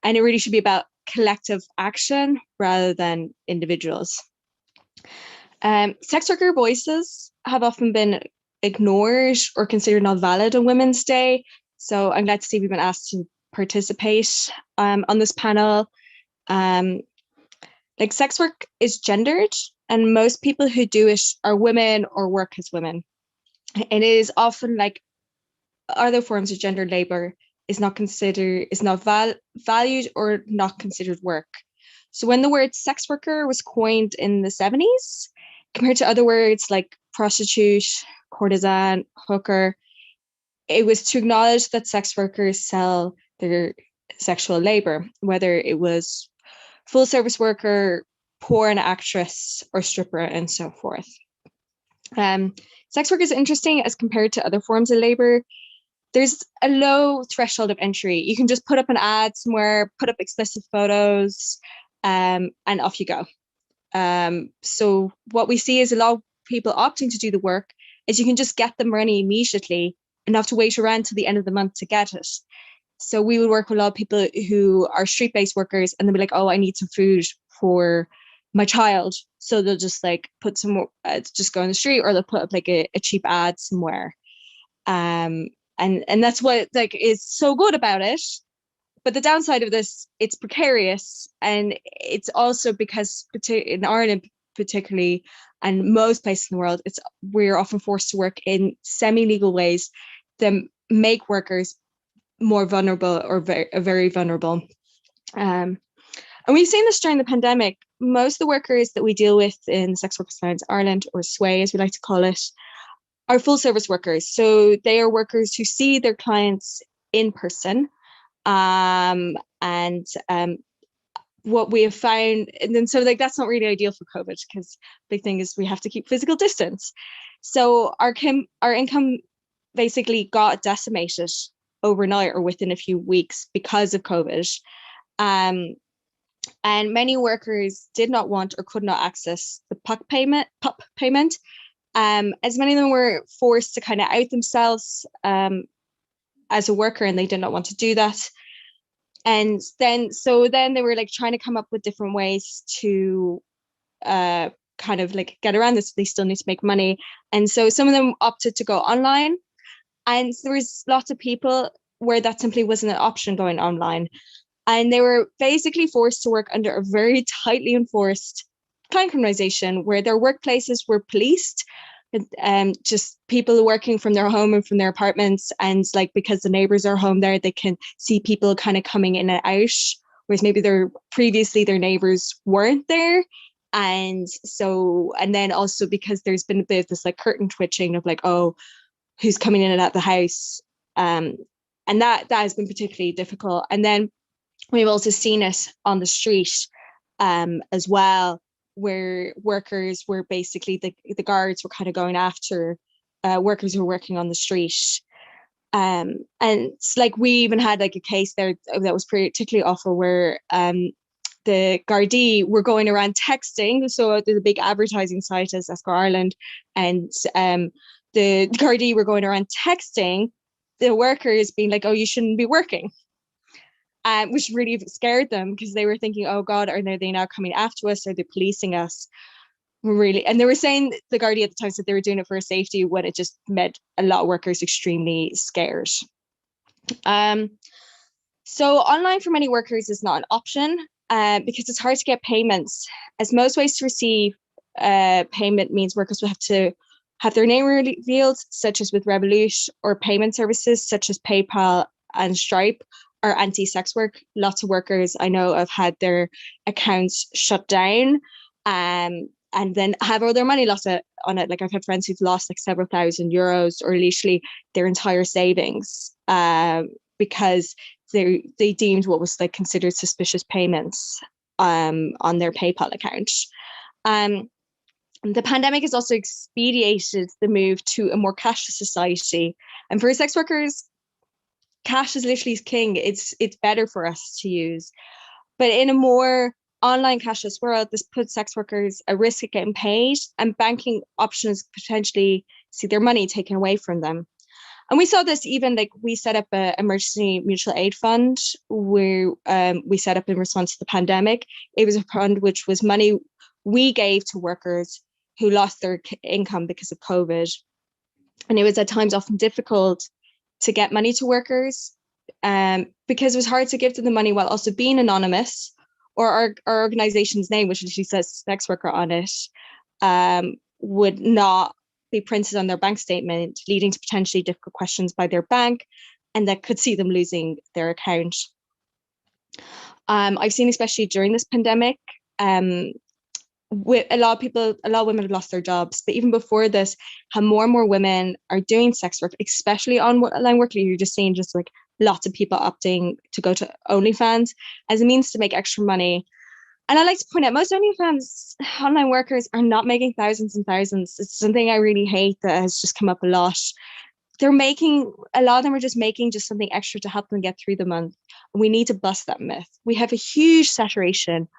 and it really should be about collective action rather than individuals. Sex worker voices have often been ignored or considered not valid on Women's Day. So I'm glad to see we've been asked to participate on this panel. Like, sex work is gendered, and most people who do it are women or work as women. It is often like other forms of gendered labor is not valued or not considered work. So when the word sex worker was coined in the 70s, compared to other words like prostitute, courtesan, hooker, it was to acknowledge that sex workers sell their sexual labor, whether it was full service worker, porn actress, or stripper, and so forth. Sex work is interesting as compared to other forms of labor. There's a low threshold of entry. You can just put up an ad somewhere, put up explicit photos, and off you go. So what we see is a lot of people opting to do the work is you can just get the money immediately and not have to wait around till the end of the month to get it. So we would work with a lot of people who are street-based workers, and they'll be like, oh, I need some food for my child. So they'll just like put some more, just go on the street, or they'll put up like a cheap ad somewhere. And that's what like is so good about it. But the downside of this, it's precarious, and it's also because in Ireland particularly, and most places in the world, we're often forced to work in semi-legal ways that make workers more vulnerable, or very vulnerable. And we've seen this during the pandemic. Most of the workers that we deal with in Sex Workers Alliance Ireland, or SWAY as we like to call it, are full service workers. So they are workers who see their clients in person. What we have found, and then so like that's not really ideal for COVID, because big thing is we have to keep physical distance. So our income basically got decimated overnight or within a few weeks because of COVID. And many workers did not want or could not access the PUP payment. As many of them were forced to kind of out themselves as a worker, and they did not want to do that. And then they were like trying to come up with different ways to kind of like get around this. They still need to make money. And so some of them opted to go online. And there was lots of people where that simply wasn't an option, going online. And they were basically forced to work under a very tightly enforced client criminalization, where their workplaces were policed, just people working from their home and from their apartments. And like, because the neighbors are home there, they can see people kind of coming in and out, whereas maybe previously their neighbors weren't there. And then also because there's been a bit of this like curtain twitching of like, oh, who's coming in and out the house. And that has been particularly difficult. And then we've also seen it on the street as well, where workers were basically, the guards were kind of going after workers who were working on the street. And it's like, we even had like a case there that was particularly awful, where the Gardaí were going around texting. So there's a big advertising site as Escort Ireland, and the Gardaí were going around texting the workers being like, oh, you shouldn't be working, which really scared them because they were thinking, oh God, are they now coming after us? Are they policing us? Really? And they were saying, the Guardian at the time said they were doing it for safety, when it just made a lot of workers extremely scared. So online for many workers is not an option because it's hard to get payments, as most ways to receive payment means workers will have to have their name revealed, such as with Revolut, or payment services such as PayPal and Stripe are anti-sex work. Lots of workers I know have had their accounts shut down and then have all their money lost on it. Like, I've had friends who've lost like several €1,000 or literally their entire savings because they deemed what was like considered suspicious payments on their PayPal account. The pandemic has also expedited the move to a more cashless society, and for sex workers, cash is literally king. It's better for us to use, but in a more online cashless world, this puts sex workers at risk of getting paid, and banking options potentially see their money taken away from them. And we saw this even, like, we set up an emergency mutual aid fund where we set up in response to the pandemic. It was a fund which was money we gave to workers who lost their income because of COVID. And it was at times often difficult to get money to workers because it was hard to give them the money while also being anonymous, or our organization's name, which literally says sex worker on it, would not be printed on their bank statement, leading to potentially difficult questions by their bank, and that could see them losing their account. I've seen, especially during this pandemic, with a lot of women have lost their jobs, but even before this, how more and more women are doing sex work, especially online work. You're just seeing just like lots of people opting to go to OnlyFans as a means to make extra money. And I like to point out, most OnlyFans online workers are not making thousands and thousands. It's something I really hate that has just come up a lot. A lot of them are just making just something extra to help them get through the month. And we need to bust that myth. We have a huge saturation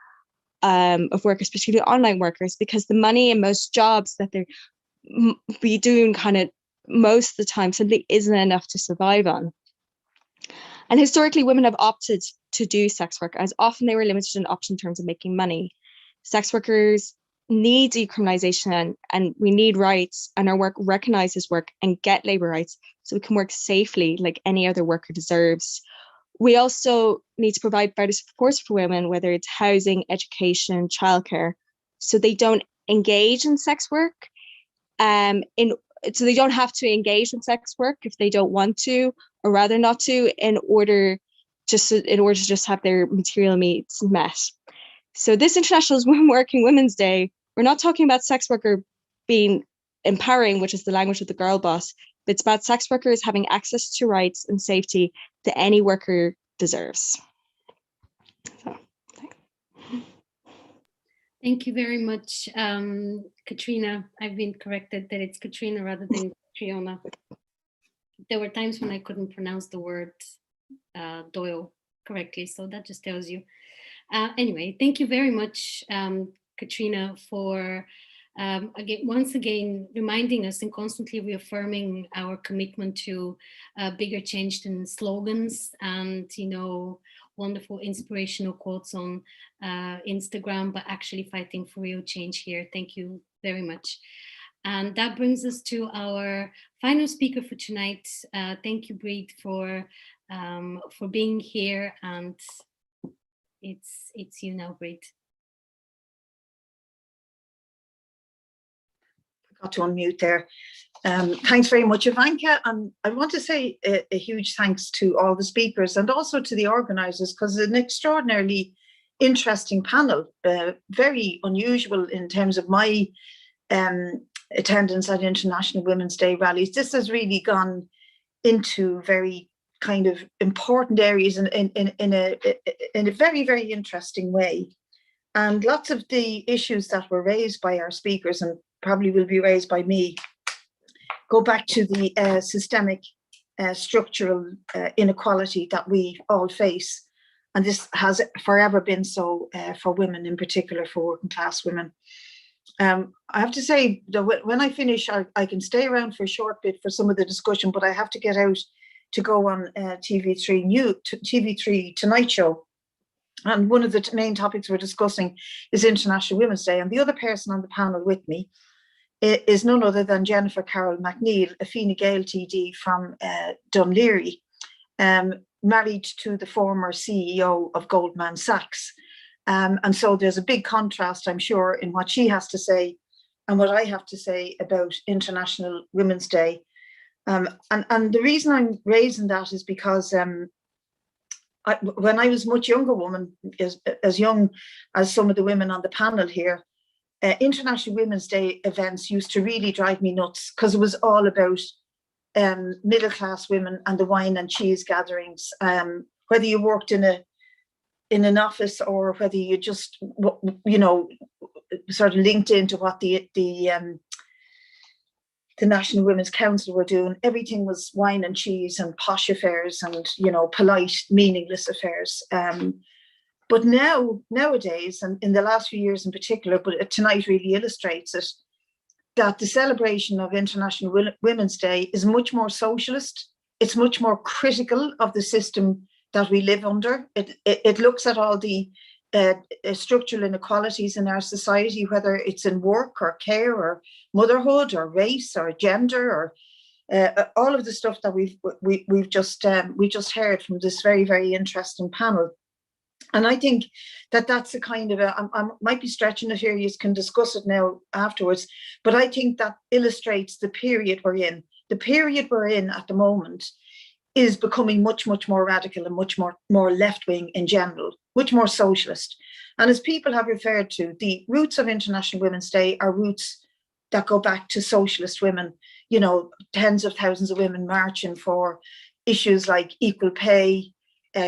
of workers, particularly online workers, because the money in most jobs that they're be doing kind of most of the time simply isn't enough to survive on. And historically, women have opted to do sex work, as often they were limited in option in terms of making money. Sex workers need decriminalisation, and we need rights, and our work recognises work and get labour rights so we can work safely like any other worker deserves. We also need to provide better supports for women, whether it's housing, education, childcare, so they don't engage in sex work. So they don't have to engage in sex work if they don't want to, or rather not to, in order to just have their material needs met. So this International Working Women's Day, we're not talking about sex worker being empowering, which is the language of the girl boss, but it's about sex workers having access to rights and safety that any worker deserves. So, thank you very much, Katrina. I've been corrected that it's Katrina rather than Triona. There were times when I couldn't pronounce the word Doyle correctly, so that just tells you. Anyway, thank you very much, Katrina, for once again reminding us and constantly reaffirming our commitment to bigger change than slogans and, wonderful inspirational quotes on Instagram, but actually fighting for real change here. Thank you very much. And that brings us to our final speaker for tonight. Thank you, Breed, for being here, and it's you now, Breed. Got to unmute there. Thanks very much, Ivanka. And I want to say a huge thanks to all the speakers and also to the organisers, because it's an extraordinarily interesting panel, very unusual in terms of my attendance at International Women's Day rallies. This has really gone into very kind of important areas in a very, very interesting way. And lots of the issues that were raised by our speakers, and probably will be raised by me, go back to the systemic structural inequality that we all face. And this has forever been so for women, in particular for working class women. I have to say that when I finish, I can stay around for a short bit for some of the discussion, but I have to get out to go on TV3 Tonight Show. And one of the main topics we're discussing is International Women's Day. And the other person on the panel with me is none other than Jennifer Carroll McNeil, a Fine Gael TD from Dunleary, married to the former CEO of Goldman Sachs. And so there's a big contrast, I'm sure, in what she has to say and what I have to say about International Women's Day. And the reason I'm raising that is because when I was a much younger woman, as young as some of the women on the panel here, International Women's Day events used to really drive me nuts, because it was all about middle-class women and the wine and cheese gatherings, whether you worked in an office or whether you just, sort of linked into what the National Women's Council were doing. Everything was wine and cheese and posh affairs and, polite, meaningless affairs. But nowadays, and in the last few years in particular, but tonight really illustrates it, that the celebration of International Women's Day is much more socialist. It's much more critical of the system that we live under. It looks at all the structural inequalities in our society, whether it's in work or care or motherhood or race or gender or all of the stuff that we just heard from this very, very interesting panel. And I think that's a kind of I might be stretching it here, you can discuss it now afterwards, but I think that illustrates the period we're in. The period we're in at the moment is becoming much, much more radical and much more left-wing in general, much more socialist. And as people have referred to, the roots of International Women's Day are roots that go back to socialist women, tens of thousands of women marching for issues like equal pay,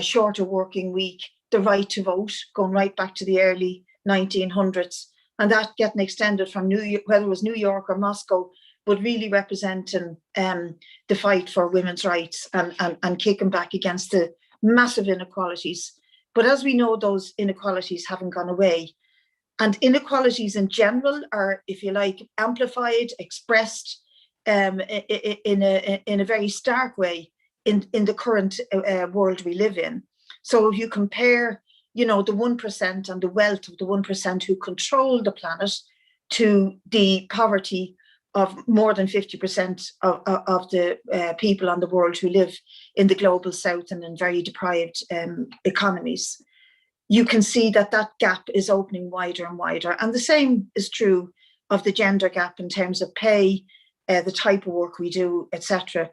shorter working week, the right to vote, going right back to the early 1900s, and that getting extended from whether it was New York or Moscow, but really representing the fight for women's rights and kicking back against the massive inequalities. But as we know, those inequalities haven't gone away. And inequalities in general are, if you like, amplified, expressed in a very stark way in the current world we live in. So if you compare, the 1% and the wealth of the 1% who control the planet to the poverty of more than 50% of the people on the world who live in the global south and in very deprived economies, you can see that gap is opening wider and wider. And the same is true of the gender gap in terms of pay, the type of work we do, etc.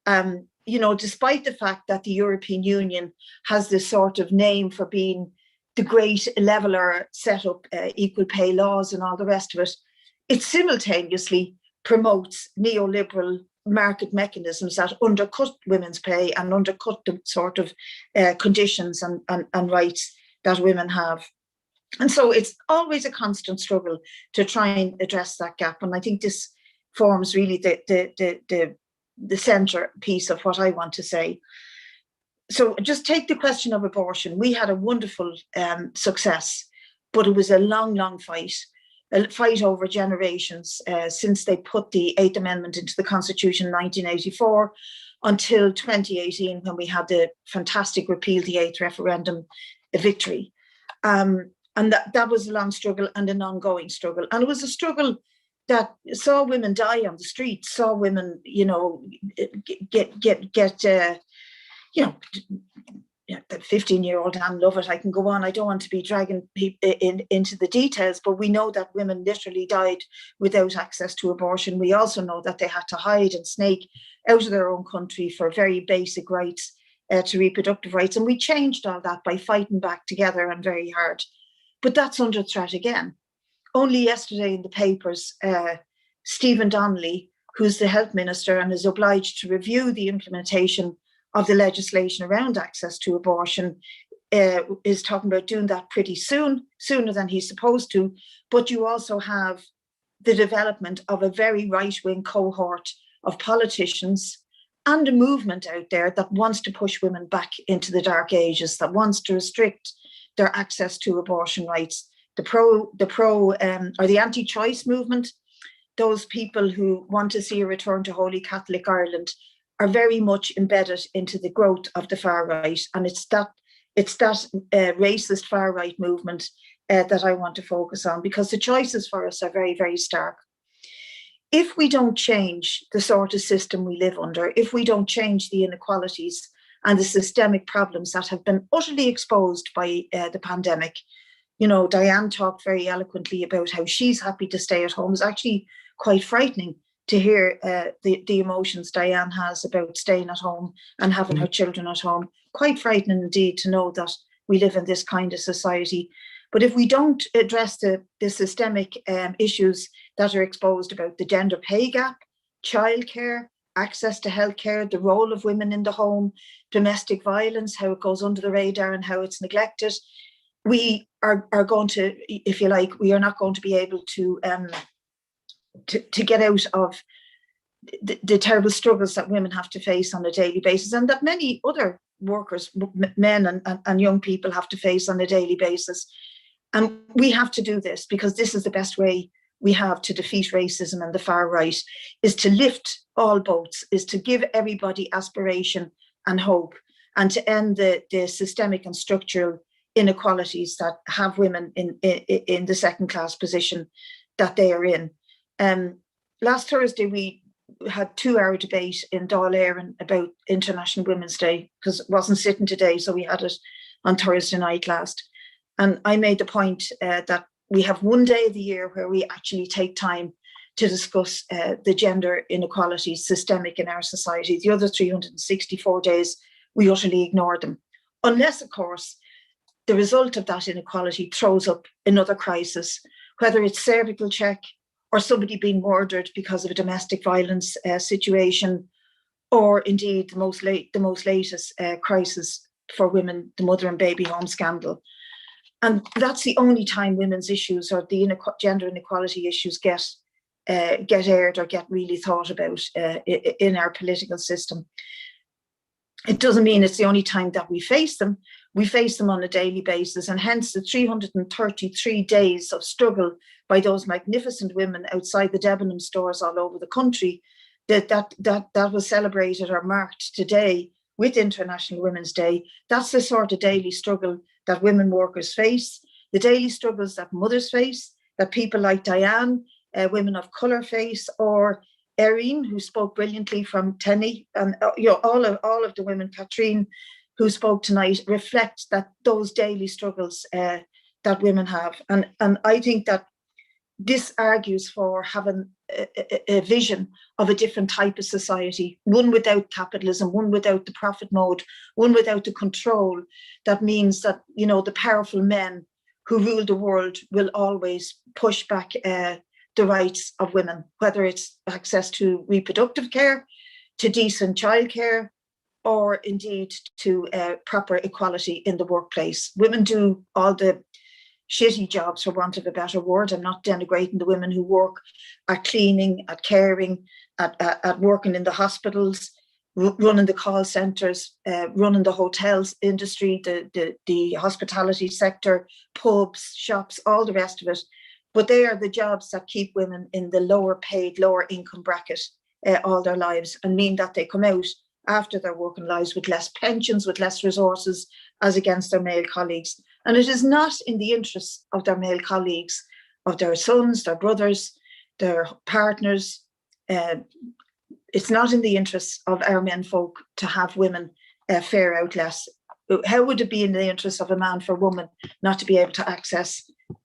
Despite the fact that the European Union has this sort of name for being the great leveler, set up equal pay laws and all the rest of it, it simultaneously promotes neoliberal market mechanisms that undercut women's pay and undercut the sort of conditions and rights that women have. And so it's always a constant struggle to try and address that gap. And I think this forms really the centre piece of what I want to say. So just take the question of abortion. We had a wonderful success, but it was a long, long fight over generations since they put the 8th Amendment into the Constitution in 1984 until 2018, when we had the fantastic Repeal the 8th referendum victory. And that was a long struggle and an ongoing struggle. And it was a struggle that saw women die on the streets, saw women, the 15-year-old Anne Lovett, I can go on. I don't want to be dragging people into the details, but we know that women literally died without access to abortion. We also know that they had to hide and snake out of their own country for very basic rights to reproductive rights. And we changed all that by fighting back together and very hard. But that's under threat again. Only yesterday in the papers, Stephen Donnelly, who's the health minister and is obliged to review the implementation of the legislation around access to abortion, is talking about doing that pretty soon, sooner than he's supposed to. But you also have the development of a very right-wing cohort of politicians and a movement out there that wants to push women back into the dark ages, that wants to restrict their access to abortion rights. The anti-choice movement, those people who want to see a return to Holy Catholic Ireland, are very much embedded into the growth of the far right. And it's that racist far right movement that I want to focus on, because the choices for us are very, very stark. If we don't change the sort of system we live under, if we don't change the inequalities and the systemic problems that have been utterly exposed by the pandemic, you know, Diane talked very eloquently about how she's happy to stay at home. It's actually quite frightening to hear the emotions Diane has about staying at home and having her children at home. Quite frightening indeed to know that we live in this kind of society. But if we don't address the systemic issues that are exposed about the gender pay gap, childcare, access to healthcare, the role of women in the home, domestic violence, how it goes under the radar and how it's neglected, we are going to, if you like, we are not going to be able to get out of the terrible struggles that women have to face on a daily basis, and that many other workers, men and young people, have to face on a daily basis. And we have to do this, because this is the best way we have to defeat racism and the far right, is to lift all boats, is to give everybody aspiration and hope, and to end the systemic and structural inequalities that have women in the second class position that they are in. Last Thursday, we had 2-hour debate in Dáil Éireann about International Women's Day, because it wasn't sitting today, so we had it on Thursday night last. And I made the point that we have one day of the year where we actually take time to discuss the gender inequalities systemic in our society. The other 364 days, we utterly ignore them. Unless, of course, the result of that inequality throws up another crisis, whether it's cervical check or somebody being murdered because of a domestic violence situation, or indeed the most latest crisis for women, the mother and baby home scandal. And that's the only time women's issues or the gender inequality issues get aired or get really thought about in our political system. It doesn't mean it's the only time that we face them. We face them on a daily basis, and hence the 333 days of struggle by those magnificent women outside the Debenham stores all over the country that was celebrated or marked today with International Women's Day. That's the sort of daily struggle that women workers face, the daily struggles that mothers face, that people like Diane, women of colour face, or Erin, who spoke brilliantly from Tenny, and all of the women, Katrine, who spoke tonight, reflect that those daily struggles that women have. And I think that this argues for having a vision of a different type of society, one without capitalism, one without the profit mode, one without the control. That means that, you know, the powerful men who rule the world will always push back the rights of women, whether it's access to reproductive care, to decent childcare, or indeed to proper equality in the workplace. Women do all the shitty jobs, for want of a better word. I'm not denigrating the women who work at cleaning, at caring, at working in the hospitals, running the call centres, running the hotels industry, the hospitality sector, pubs, shops, all the rest of it. But they are the jobs that keep women in the lower paid, lower income bracket all their lives, and mean that they come out after their working lives with less pensions, with less resources as against their male colleagues. And it is not in the interests of their male colleagues, of their sons, their brothers, their partners. It's not in the interests of our men folk to have women fare out less. How would it be in the interest of a man for a woman not to be able to access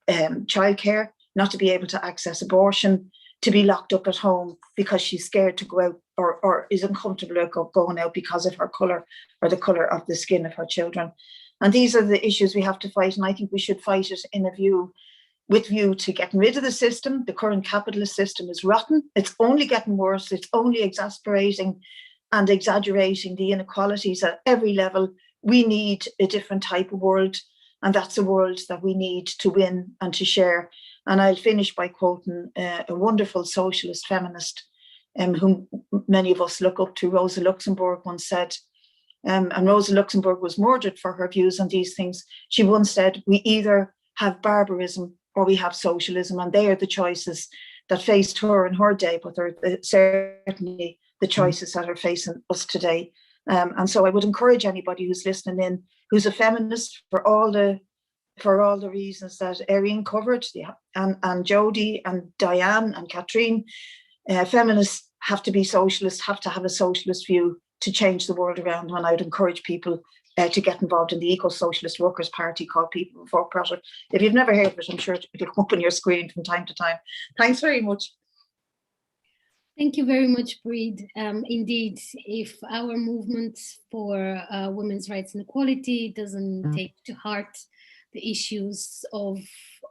childcare, not to be able to access abortion, to be locked up at home because she's scared to go out or is uncomfortable about going out because of her colour or the colour of the skin of her children? And these are the issues we have to fight. And I think we should fight it with view to getting rid of the system. The current capitalist system is rotten. It's only getting worse. It's only exasperating and exaggerating the inequalities at every level. We need a different type of world. And that's a world that we need to win and to share. And I'll finish by quoting a wonderful socialist feminist whom many of us look up to. Rosa Luxemburg once said, and Rosa Luxemburg was murdered for her views on these things. She once said, we either have barbarism or we have socialism, and they are the choices that faced her in her day, but they're certainly the choices that are facing us today. And so I would encourage anybody who's listening in, who's a feminist, for all the reasons that Erin covered, and Jody and Diane and Catherine, feminists have to be socialists, have to have a socialist view to change the world around them. And I would encourage people to get involved in the Eco-Socialist Workers' Party called People Before Profit. If you've never heard of it, I'm sure it'll come up on your screen from time to time. Thanks very much. Thank you very much, Breed. Indeed, if our movement for women's rights and equality doesn't take to heart the issues of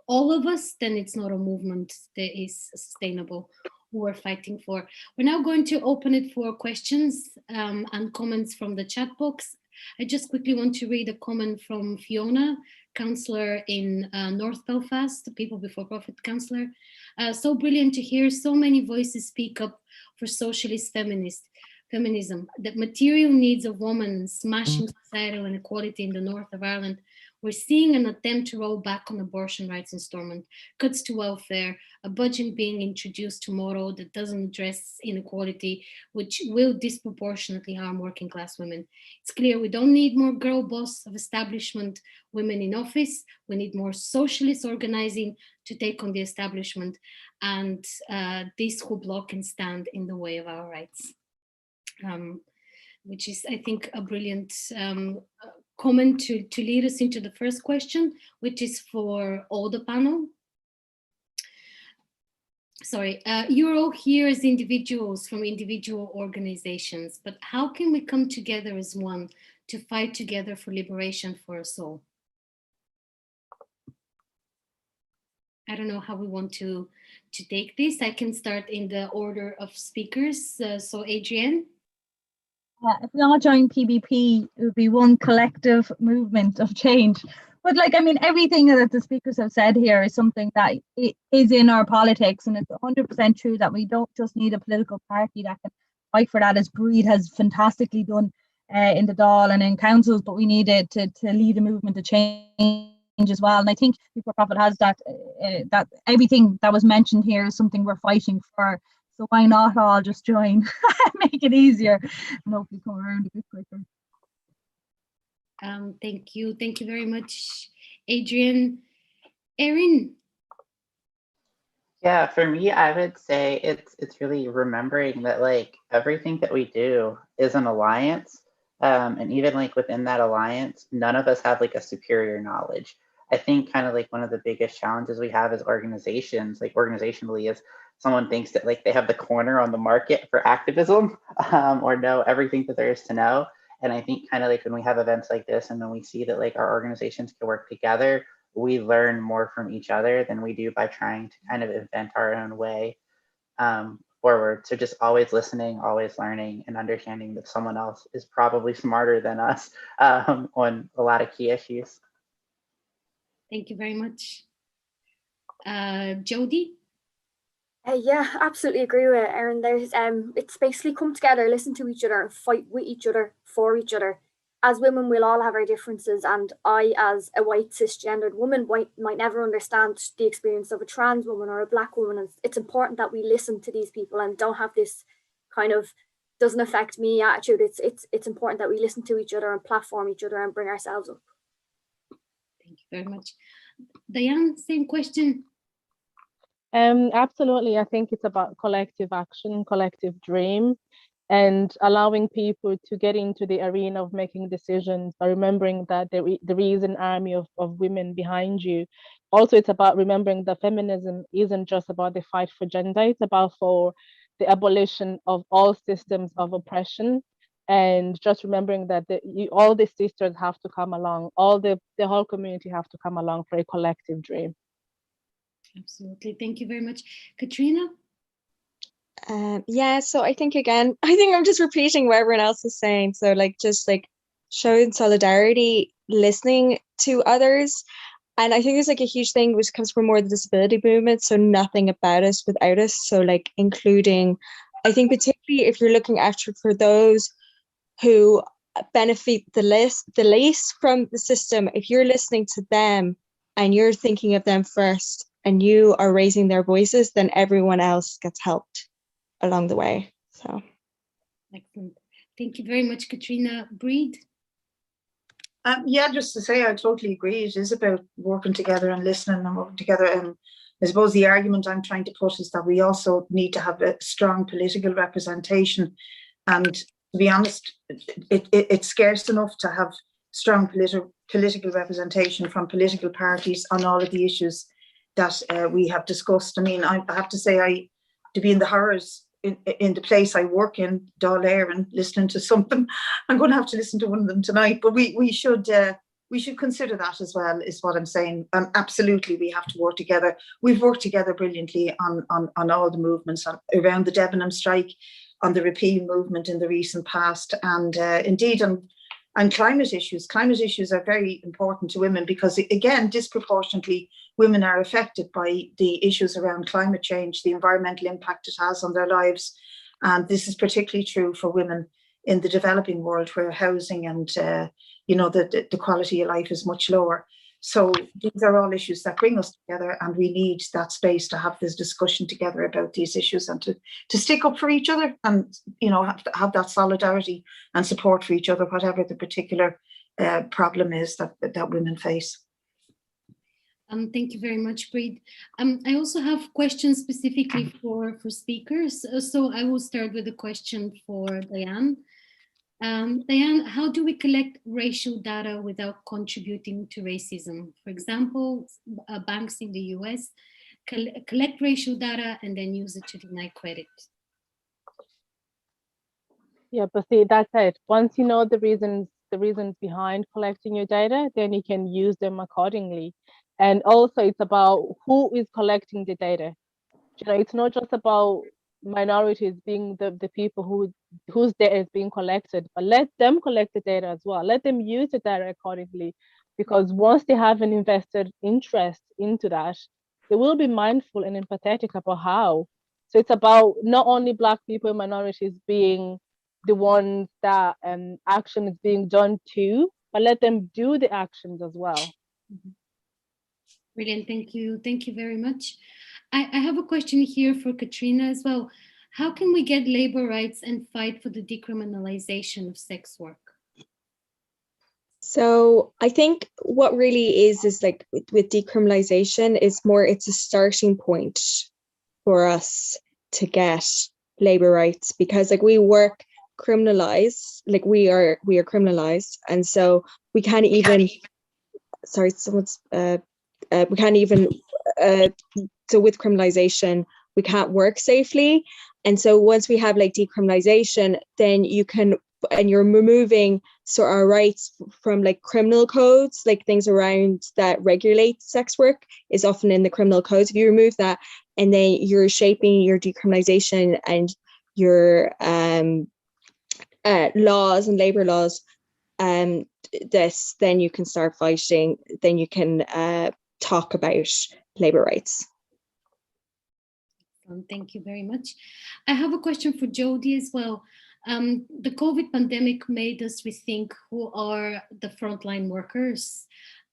all of us, then it's not a movement that is sustainable or we're fighting for. We're now going to open it for questions and comments from the chat box. I just quickly want to read a comment from Fiona, councillor in North Belfast, the People Before Profit councillor. So brilliant to hear so many voices speak up for socialist feminism. The material needs of women smashing societal inequality in the north of Ireland. We're seeing an attempt to roll back on abortion rights installment, cuts to welfare, a budget being introduced tomorrow that doesn't address inequality, which will disproportionately harm working class women. It's clear we don't need more girl boss of establishment women in office. We need more socialist organizing to take on the establishment, and this whole block can stand in the way of our rights. Which is, I think, a brilliant comment to lead us into the first question, which is for all the panel. Sorry, you're all here as individuals from individual organizations, but how can we come together as one to fight together for liberation for us all? I don't know how we want to take this. I can start in the order of speakers. So Adrian? If we all join PBP, it would be one collective movement of change. But like, I mean, everything that the speakers have said here is something that is in our politics, and it's 100% true that we don't just need a political party that can fight for that, as Breed has fantastically done in the Dáil and in councils, but we need it to lead a movement to change as well. And I think People Profit has that everything that was mentioned here is something we're fighting for. So why not all just join, make it easier, and hopefully come around a bit quicker. Thank you very much, Adrian. Erin? Yeah, for me, I would say it's really remembering that like everything that we do is an alliance, and even like within that alliance, none of us have like a superior knowledge. I think kind of like one of the biggest challenges we have as organizations, like organizationally, is someone thinks that like they have the corner on the market for activism, or know everything that there is to know. And I think kind of like when we have events like this and when we see that like our organizations can work together, we learn more from each other than we do by trying to kind of invent our own way forward. So just always listening, always learning, and understanding that someone else is probably smarter than us on a lot of key issues. Thank you very much. Jody? Yeah, absolutely agree with Erin. There's it's basically come together, listen to each other, and fight with each other for each other. As women, we'll all have our differences, and I, as a white cisgendered woman, might never understand the experience of a trans woman or a Black woman. And it's important that we listen to these people and don't have this kind of doesn't affect me attitude. It's important that we listen to each other and platform each other and bring ourselves up. Thank you very much. Diane, same question. Absolutely. I think it's about collective action, collective dream, and allowing people to get into the arena of making decisions by remembering that there is an army of women behind you. Also, it's about remembering that feminism isn't just about the fight for gender, it's about for the abolition of all systems of oppression. And just remembering that all the sisters have to come along, the whole community have to come along for a collective dream. Absolutely. Thank you very much. Katrina? Yeah, so I think I'm just repeating what everyone else is saying. So like just like showing solidarity, listening to others. And I think there's like a huge thing which comes from more the disability movement. So nothing about us without us. So like including, I think particularly if you're looking after for those who benefit the least from the system, if you're listening to them and you're thinking of them first and you are raising their voices, then everyone else gets helped along the way. So Excellent. Thank you very much, Katrina. Breed? Yeah, just to say, I totally agree. It is about working together and listening and working together. And I suppose the argument I'm trying to put is that we also need to have a strong political representation. And to be honest, it's scarce enough to have strong political representation from political parties on all of the issues that we have discussed. I mean, I have to say, to be in the horrors in the place I work in, Dáil Éireann, listening to something. I'm going to have to listen to one of them tonight, but we should consider that as well, is what I'm saying. Absolutely, we have to work together. We've worked together brilliantly on all the movements around the Debenham strike, on the repeal movement in the recent past, and indeed on climate issues. Climate issues are very important to women because, again, disproportionately, women are affected by the issues around climate change, the environmental impact it has on their lives. And this is particularly true for women in the developing world, where housing and the quality of life is much lower. So these are all issues that bring us together, and we need that space to have this discussion together about these issues and to stick up for each other, and have that solidarity and support for each other, whatever the particular problem is that women face. Thank you very much, Breed. I also have questions specifically for speakers. So I will start with a question for Diane. Diane, how do we collect racial data without contributing to racism? For example, banks in the US collect racial data and then use it to deny credit. Yeah, but see, that's it. Once you know the reasons behind collecting your data, then you can use them accordingly. And also, it's about who is collecting the data. It's not just about minorities being the people whose data is being collected, but let them collect the data as well. Let them use the data accordingly, because once they have an invested interest into that, they will be mindful and empathetic about how. So it's about not only Black people and minorities being the ones that action is being done to, but let them do the actions as well. Mm-hmm. Brilliant, thank you. Thank you very much. I have a question here for Katrina as well. How can we get labor rights and fight for the decriminalization of sex work? So I think what really is like with decriminalization is more, it's a starting point for us to get labor rights, because like we work criminalized, like we are criminalized, and so we can't even we can't even so with criminalization we can't work safely. And so once we have like decriminalization, then you can, and you're removing our rights from like criminal codes, like things around that regulate sex work is often in the criminal codes. If you remove that, and then you're shaping your decriminalization and your laws and labor laws, then you can start fighting, then you can talk about labor rights. Thank you very much. I have a question for Jody as well. The COVID pandemic made us rethink who are the frontline workers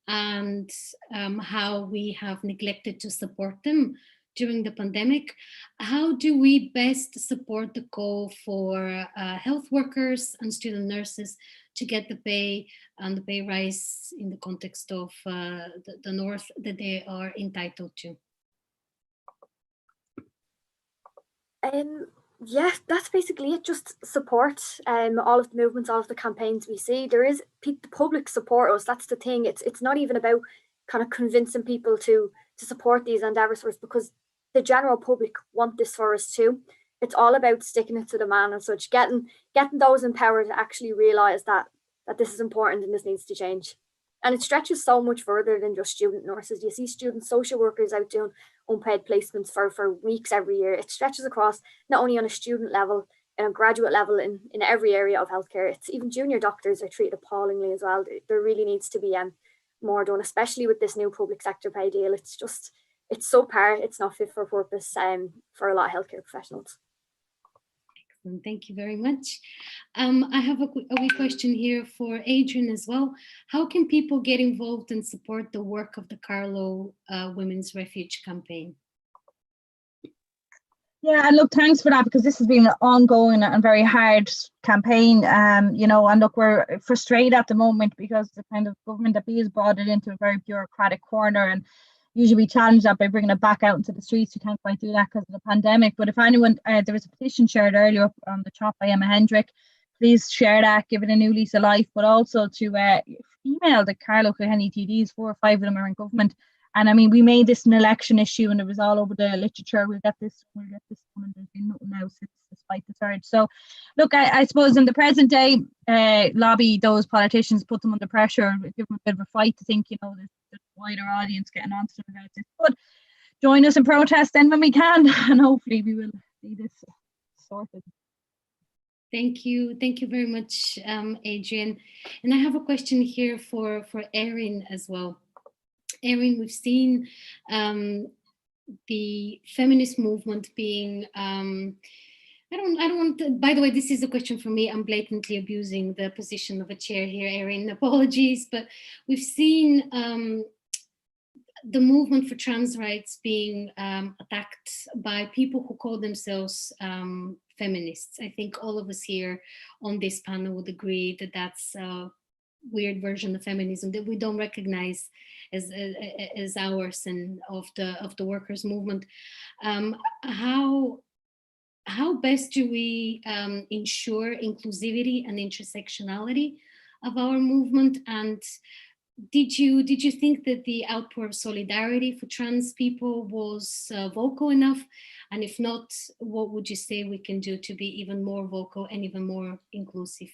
and how we have neglected to support them during the pandemic. How do we best support the call for health workers and student nurses to get the pay and the pay rise in the context of the North that they are entitled to? Yeah, that's basically it. Just support all of the movements, all of the campaigns we see. There is the public support us. That's the thing. It's not even about kind of convincing people to support these endeavours for us, because the general public want this for us too. It's all about sticking it to the man and such, getting those in power to actually realise that this is important and this needs to change. And it stretches so much further than just student nurses. You see student social workers out doing unpaid placements for weeks every year. It stretches across not only on a student level, and a graduate level in every area of healthcare. It's even junior doctors are treated appallingly as well. There really needs to be more done, especially with this new public sector pay deal. It's subpar. It's not fit for purpose for a lot of healthcare professionals. Thank you very much. I have a wee question here for Adrian as well. How can people get involved and support the work of the Carlow Women's Refuge campaign? Yeah, and look, thanks for that, because this has been an ongoing and very hard campaign. And look, we're frustrated at the moment because the kind of government that has brought it into a very bureaucratic corner, and usually we challenge that by bringing it back out into the streets. We can't quite do that because of the pandemic. But if anyone, there was a petition shared earlier up on the chat by Emma Hendrick. Please share that, give it a new lease of life, but also to email the Carlow Kilkenny TDs. 4 or 5 of them are in government. And I mean, we made this an election issue, and it was all over the literature. We'll get this one, and there's been nothing else despite the surge. So, look, I suppose in the present day, lobby those politicians, put them under pressure, give them a bit of a fight to think, there's a wider audience getting onto them about this. But join us in protest then when we can, and hopefully we will see this sorted. Thank you very much, Adrian. And I have a question here for Erin as well. Erin, we've seen the feminist movement being, I don't want to, by the way, this is a question for me. I'm blatantly abusing the position of a chair here, Erin, apologies, but we've seen the movement for trans rights being attacked by people who call themselves feminists. I think all of us here on this panel would agree that that's a weird version of feminism that we don't recognize as ours and of the workers' movement. How best do we ensure inclusivity and intersectionality of our movement? And did you think that the outpour of solidarity for trans people was vocal enough? And if not, what would you say we can do to be even more vocal and even more inclusive?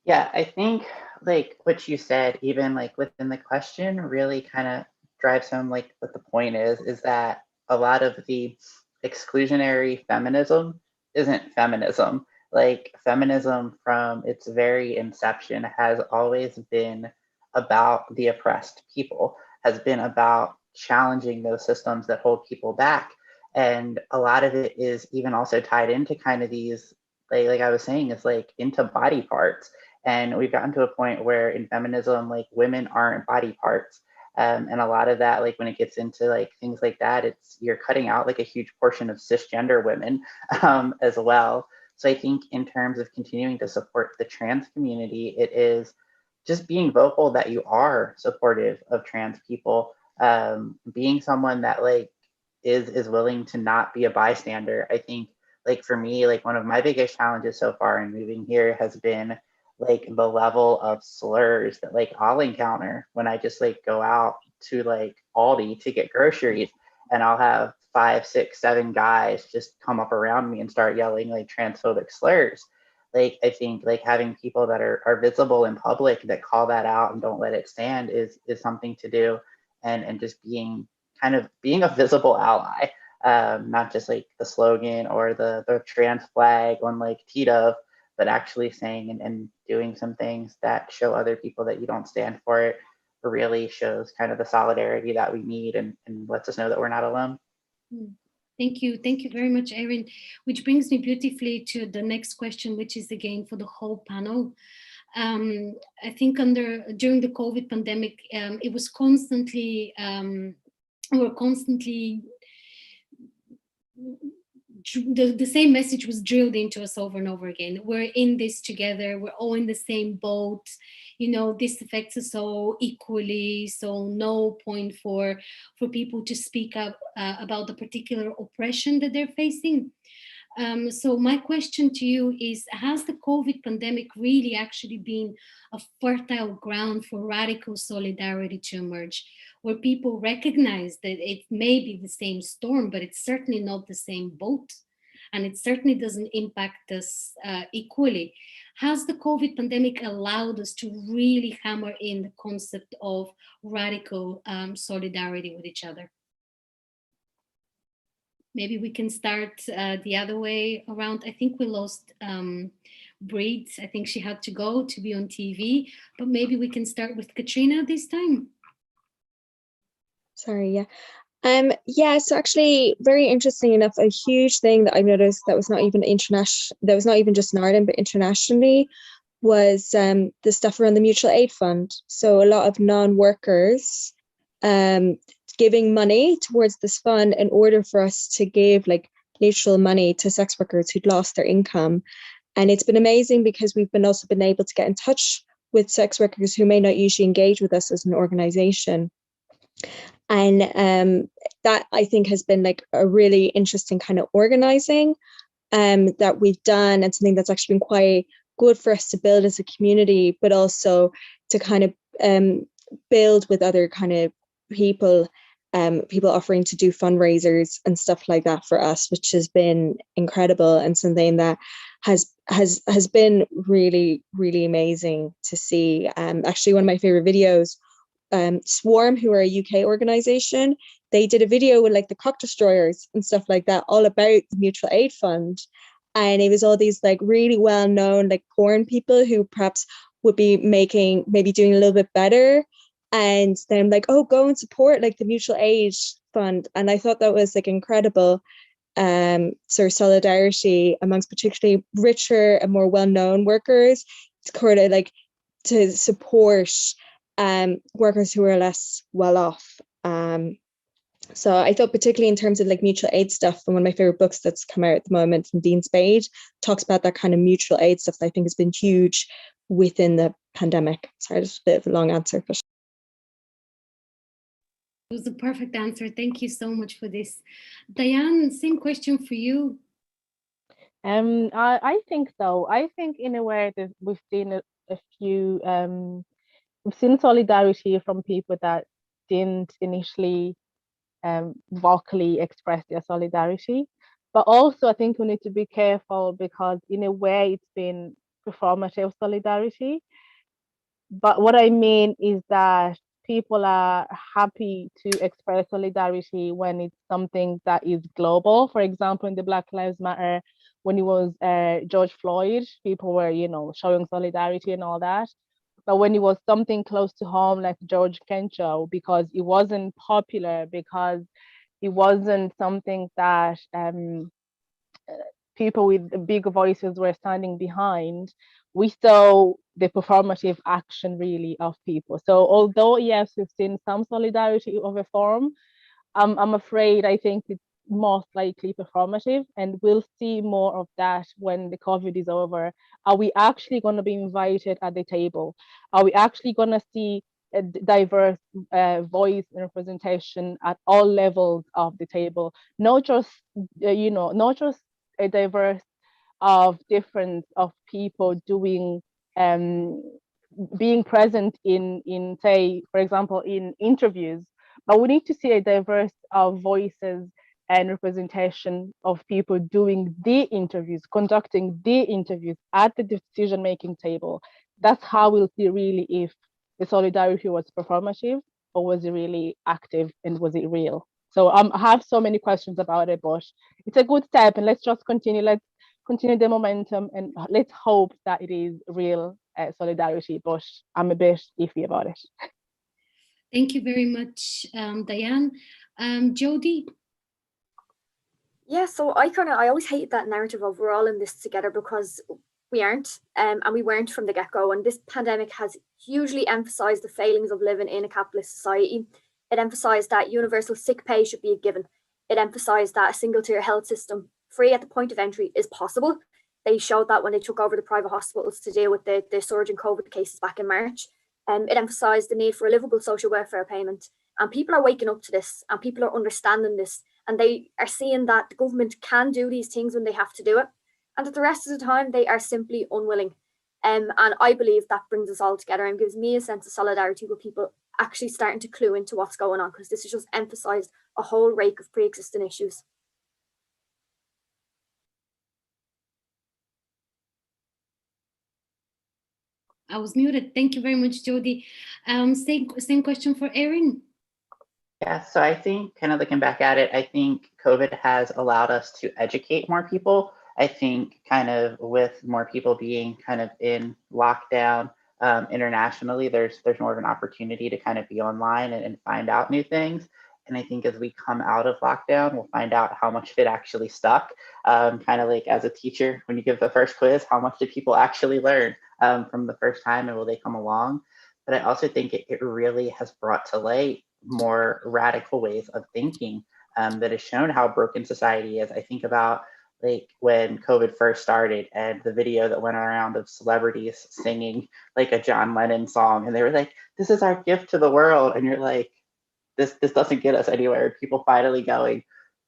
Yeah, I think like what you said, even like within the question, really kind of drives home like what the point is that a lot of the exclusionary feminism isn't feminism. Like feminism from its very inception has always been about the oppressed people, has been about challenging those systems that hold people back. And a lot of it is even also tied into kind of these, like I was saying, it's like into body parts. And we've gotten to a point where in feminism, like women aren't body parts. And a lot of that, like when it gets into like things like that, it's you're cutting out like a huge portion of cisgender women as well. So I think in terms of continuing to support the trans community, it is just being vocal that you are supportive of trans people, being someone that like is willing to not be a bystander. I think like for me, like one of my biggest challenges so far in moving here has been like the level of slurs that like I'll encounter when I just like go out to like Aldi to get groceries, and I'll have 5, 6, 7 guys just come up around me and start yelling like transphobic slurs. Like I think like having people that are visible in public that call that out and don't let it stand is something to do, and just being a visible ally, not just like the slogan or the trans flag on like TDOV, but actually saying and doing some things that show other people that you don't stand for it really shows kind of the solidarity that we need and lets us know that we're not alone. Thank you very much, Erin, which brings me beautifully to the next question, which is again for the whole panel. I think during the COVID pandemic, it was constantly, the same message was drilled into us over and over again. We're in this together. We're all in the same boat. This affects us all equally. So no point for people to speak up about the particular oppression that they're facing. So my question to you is, has the COVID pandemic really actually been a fertile ground for radical solidarity to emerge, where people recognize that it may be the same storm, but it's certainly not the same boat, and it certainly doesn't impact us equally? Has the COVID pandemic allowed us to really hammer in the concept of radical solidarity with each other? Maybe we can start the other way around. I think we lost Breed. I think she had to go to be on TV, but maybe we can start with Katrina this time. Sorry, yeah. Yeah, so actually, very interesting enough, a huge thing that I've noticed that was not even international, that was not even just in Ireland, but internationally, was the stuff around the mutual aid fund. So a lot of non-workers giving money towards this fund in order for us to give like neutral money to sex workers who'd lost their income. And it's been amazing because we've also been able to get in touch with sex workers who may not usually engage with us as an organization. And that I think has been like a really interesting kind of organizing that we've done, and something that's actually been quite good for us to build as a community, but also to kind of build with other kind of people offering to do fundraisers and stuff like that for us, which has been incredible, and something that has been really, really amazing to see. Actually, one of my favorite videos, Swarm, who are a UK organization, they did a video with like the cock destroyers and stuff like that, all about the mutual aid fund. And it was all these like really well-known like porn people who perhaps would be maybe doing a little bit better, and then like, oh, go and support like the mutual aid fund. And I thought that was like incredible sort of solidarity amongst particularly richer and more well-known workers, to kind of like to support workers who are less well off. So I thought, particularly in terms of like mutual aid stuff, and one of my favorite books that's come out at the moment from Dean Spade talks about that kind of mutual aid stuff that I think has been huge within the pandemic. Sorry, just a bit of a long answer, but it was a perfect answer. Thank you so much for this. Diane, same question for you. I think so. I think in a way that we've seen a few, we've seen solidarity from people that didn't initially vocally express their solidarity. But also I think we need to be careful, because in a way it's been performative solidarity. But what I mean is that people are happy to express solidarity when it's something that is global. For example, in the Black Lives Matter, when it was George Floyd, people were, showing solidarity and all that. But when it was something close to home, like George Kencho, because it wasn't popular, because it wasn't something that people with big voices were standing behind, we saw the performative action really of people. So although, yes, we've seen some solidarity of a form, I'm afraid I think it's most likely performative, and we'll see more of that when the COVID is over. Are we actually going to be invited at the table? Are we actually going to see a diverse voice and representation at all levels of the table? Not just, not just a diverse of difference of people doing being present in say, for example, in interviews, but we need to see a diverse of voices and representation of people doing the interviews, conducting the interviews at the decision-making table. That's how we'll see really if the solidarity was performative or was it really active, and was it real? So I have so many questions about it, but it's a good step, and let's just continue. Let's continue the momentum, and let's hope that it is real solidarity, but I'm a bit iffy about it. Thank you very much, Diane. Jody? Yeah, so I always hated that narrative of we're all in this together, because we aren't, and we weren't from the get-go. And this pandemic has hugely emphasised the failings of living in a capitalist society. It emphasised that universal sick pay should be a given. It emphasised that a single-tier health system, free at the point of entry, is possible. They showed that when they took over the private hospitals to deal with the surge in COVID cases back in March. It emphasised the need for a livable social welfare payment. And people are waking up to this, and people are understanding this, and they are seeing that the government can do these things when they have to do it, and that the rest of the time they are simply unwilling. And I believe that brings us all together and gives me a sense of solidarity with people actually starting to clue into what's going on, because this has just emphasised a whole rake of pre-existing issues. I was muted. Thank you very much, Jody. Same question for Erin. Yeah, so I think, kind of looking back at it, I think COVID has allowed us to educate more people. I think kind of with more people being kind of in lockdown internationally, there's more of an opportunity to kind of be online and find out new things. And I think as we come out of lockdown, we'll find out how much of it actually stuck. Kind of like as a teacher, when you give the first quiz, how much did people actually learn from the first time, and will they come along? But I also think it really has brought to light more radical ways of thinking. that has shown how broken society is. I think about like when COVID first started and the video that went around of celebrities singing like a John Lennon song, and they were like, "This is our gift to the world," and you're like, this doesn't get us anywhere. People finally going,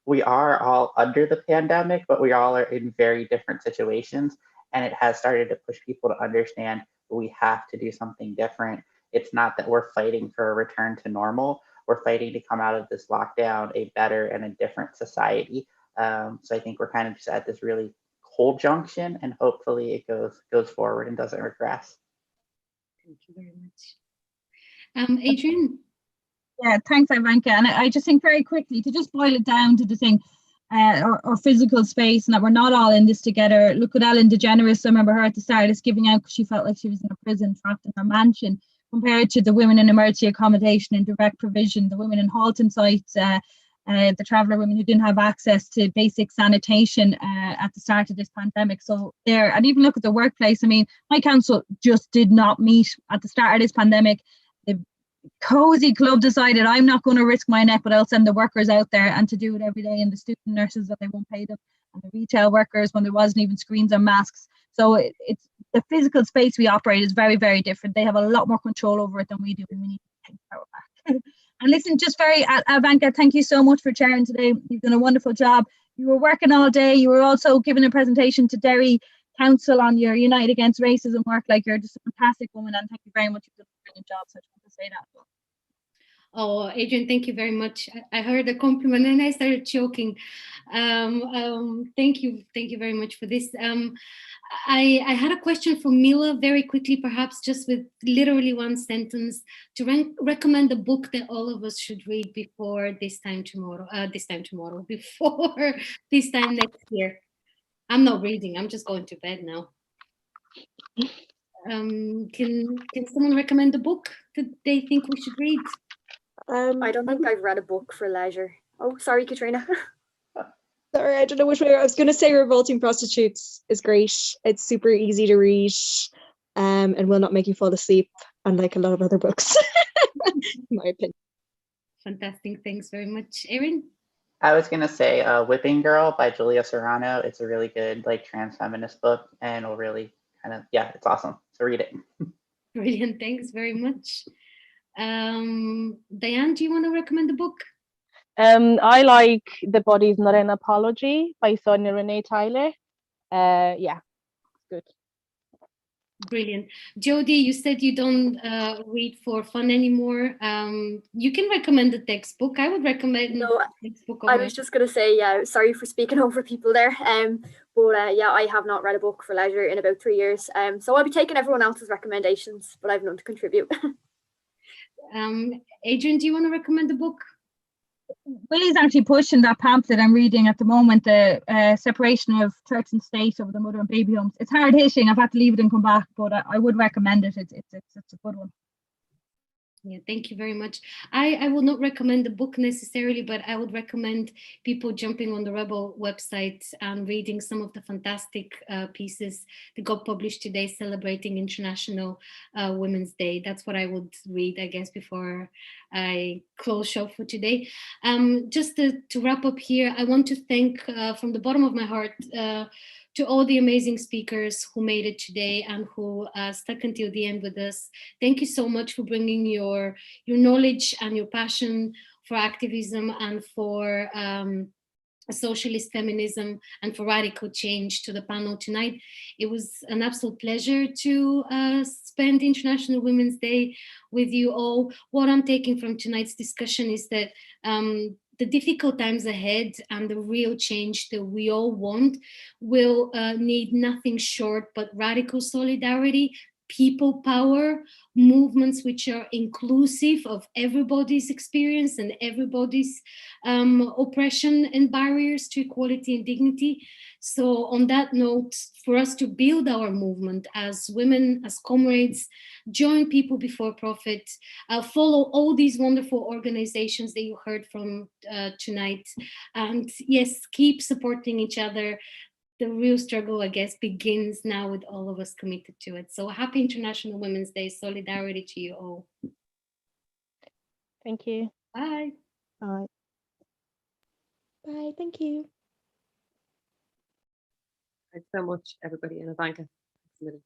we are all under the pandemic, but we all are in very different situations. And it has started to push people to understand we have to do something different. It's not that we're fighting for a return to normal. We're fighting to come out of this lockdown a better and a different society. So I think we're kind of just at this really cold junction, and hopefully it goes forward and doesn't regress. Thank you very much. Adrian? Yeah, thanks, Ivanka. And I just think very quickly to just boil it down to the thing, or physical space, and that we're not all in this together. Look at Ellen DeGeneres. I remember her at the start is giving out because she felt like she was in a prison, trapped in her mansion, compared to the women in emergency accommodation and direct provision, the women in halting sites, the traveller women who didn't have access to basic sanitation at the start of this pandemic. So there, and even look at the workplace. I mean, my council just did not meet at the start of this pandemic. The Cozy Club decided, I'm not going to risk my neck, but I'll send the workers out there and to do it every day, and the student nurses that they won't pay them, and the retail workers when there wasn't even screens or masks. So it's the physical space we operate is very, very different. They have a lot more control over it than we do, and we need to take power back. And listen, just very, Ivanka, thank you so much for chairing today. You've done a wonderful job. You were working all day. You were also giving a presentation to Derry Council on your Unite Against Racism work. Like, you're just a fantastic woman, and thank you very much. You've done a brilliant job. So I just want to say that as well. Oh, Adrian, thank you very much. I heard a compliment and I started choking. Thank you very much for this. I had a question for Mila very quickly, perhaps just with literally one sentence, to recommend a book that all of us should read before this time tomorrow, before this time next year. I'm not reading, I'm just going to bed now. Can someone recommend a book that they think we should read? I don't think I've read a book for leisure. Oh, sorry, Katrina. Sorry, I don't know which way. I was going to say Revolting Prostitutes is great. It's super easy to read, and will not make you fall asleep, unlike a lot of other books, in my opinion. Fantastic, thanks very much. Erin? I was gonna say Whipping Girl by Julia Serrano. It's a really good like trans feminist book, and will really kind of, yeah, it's awesome. So read it. Brilliant, thanks very much. Diane, do you want to recommend a book? I like The Body's Not an Apology by Sonia Renee Tyler. Yeah, good. Brilliant. Jody, you said you don't read for fun anymore. You can recommend a textbook. I would recommend a textbook. I was just going to say, yeah, sorry for speaking over people there. But yeah, I have not read a book for leisure in about 3 years. So I'll be taking everyone else's recommendations, but I've none to contribute. Adrian, do you want to recommend a book? Willie's actually pushing that pamphlet I'm reading at the moment, the separation of church and state over the mother and baby homes. It's hard hitting. I've had to leave it and come back, but I would recommend it. It's a good one. Yeah, thank you very much. I will not recommend the book necessarily, but I would recommend people jumping on the Rebel website and reading some of the fantastic pieces that got published today celebrating International Women's Day. That's what I would read, I guess, before I close shop for today. Just to wrap up here, I want to thank from the bottom of my heart to all the amazing speakers who made it today and who stuck until the end with us. Thank you so much for bringing your knowledge and your passion for activism and for socialist feminism and for radical change to the panel tonight. It was an absolute pleasure to spend International Women's Day with you all. What I'm taking from tonight's discussion is that the difficult times ahead and the real change that we all want will need nothing short but radical solidarity, people power, movements which are inclusive of everybody's experience and everybody's oppression and barriers to equality and dignity. So on that note, for us to build our movement as women, as comrades, join People Before Profit, follow all these wonderful organizations that you heard from tonight, and yes, keep supporting each other. The real struggle, I guess, begins now with all of us committed to it. So happy International Women's Day. Solidarity to you all. Thank you. Bye. Bye. Okay, thank you. Thanks so much, everybody, and Ivanka. Thanks a million.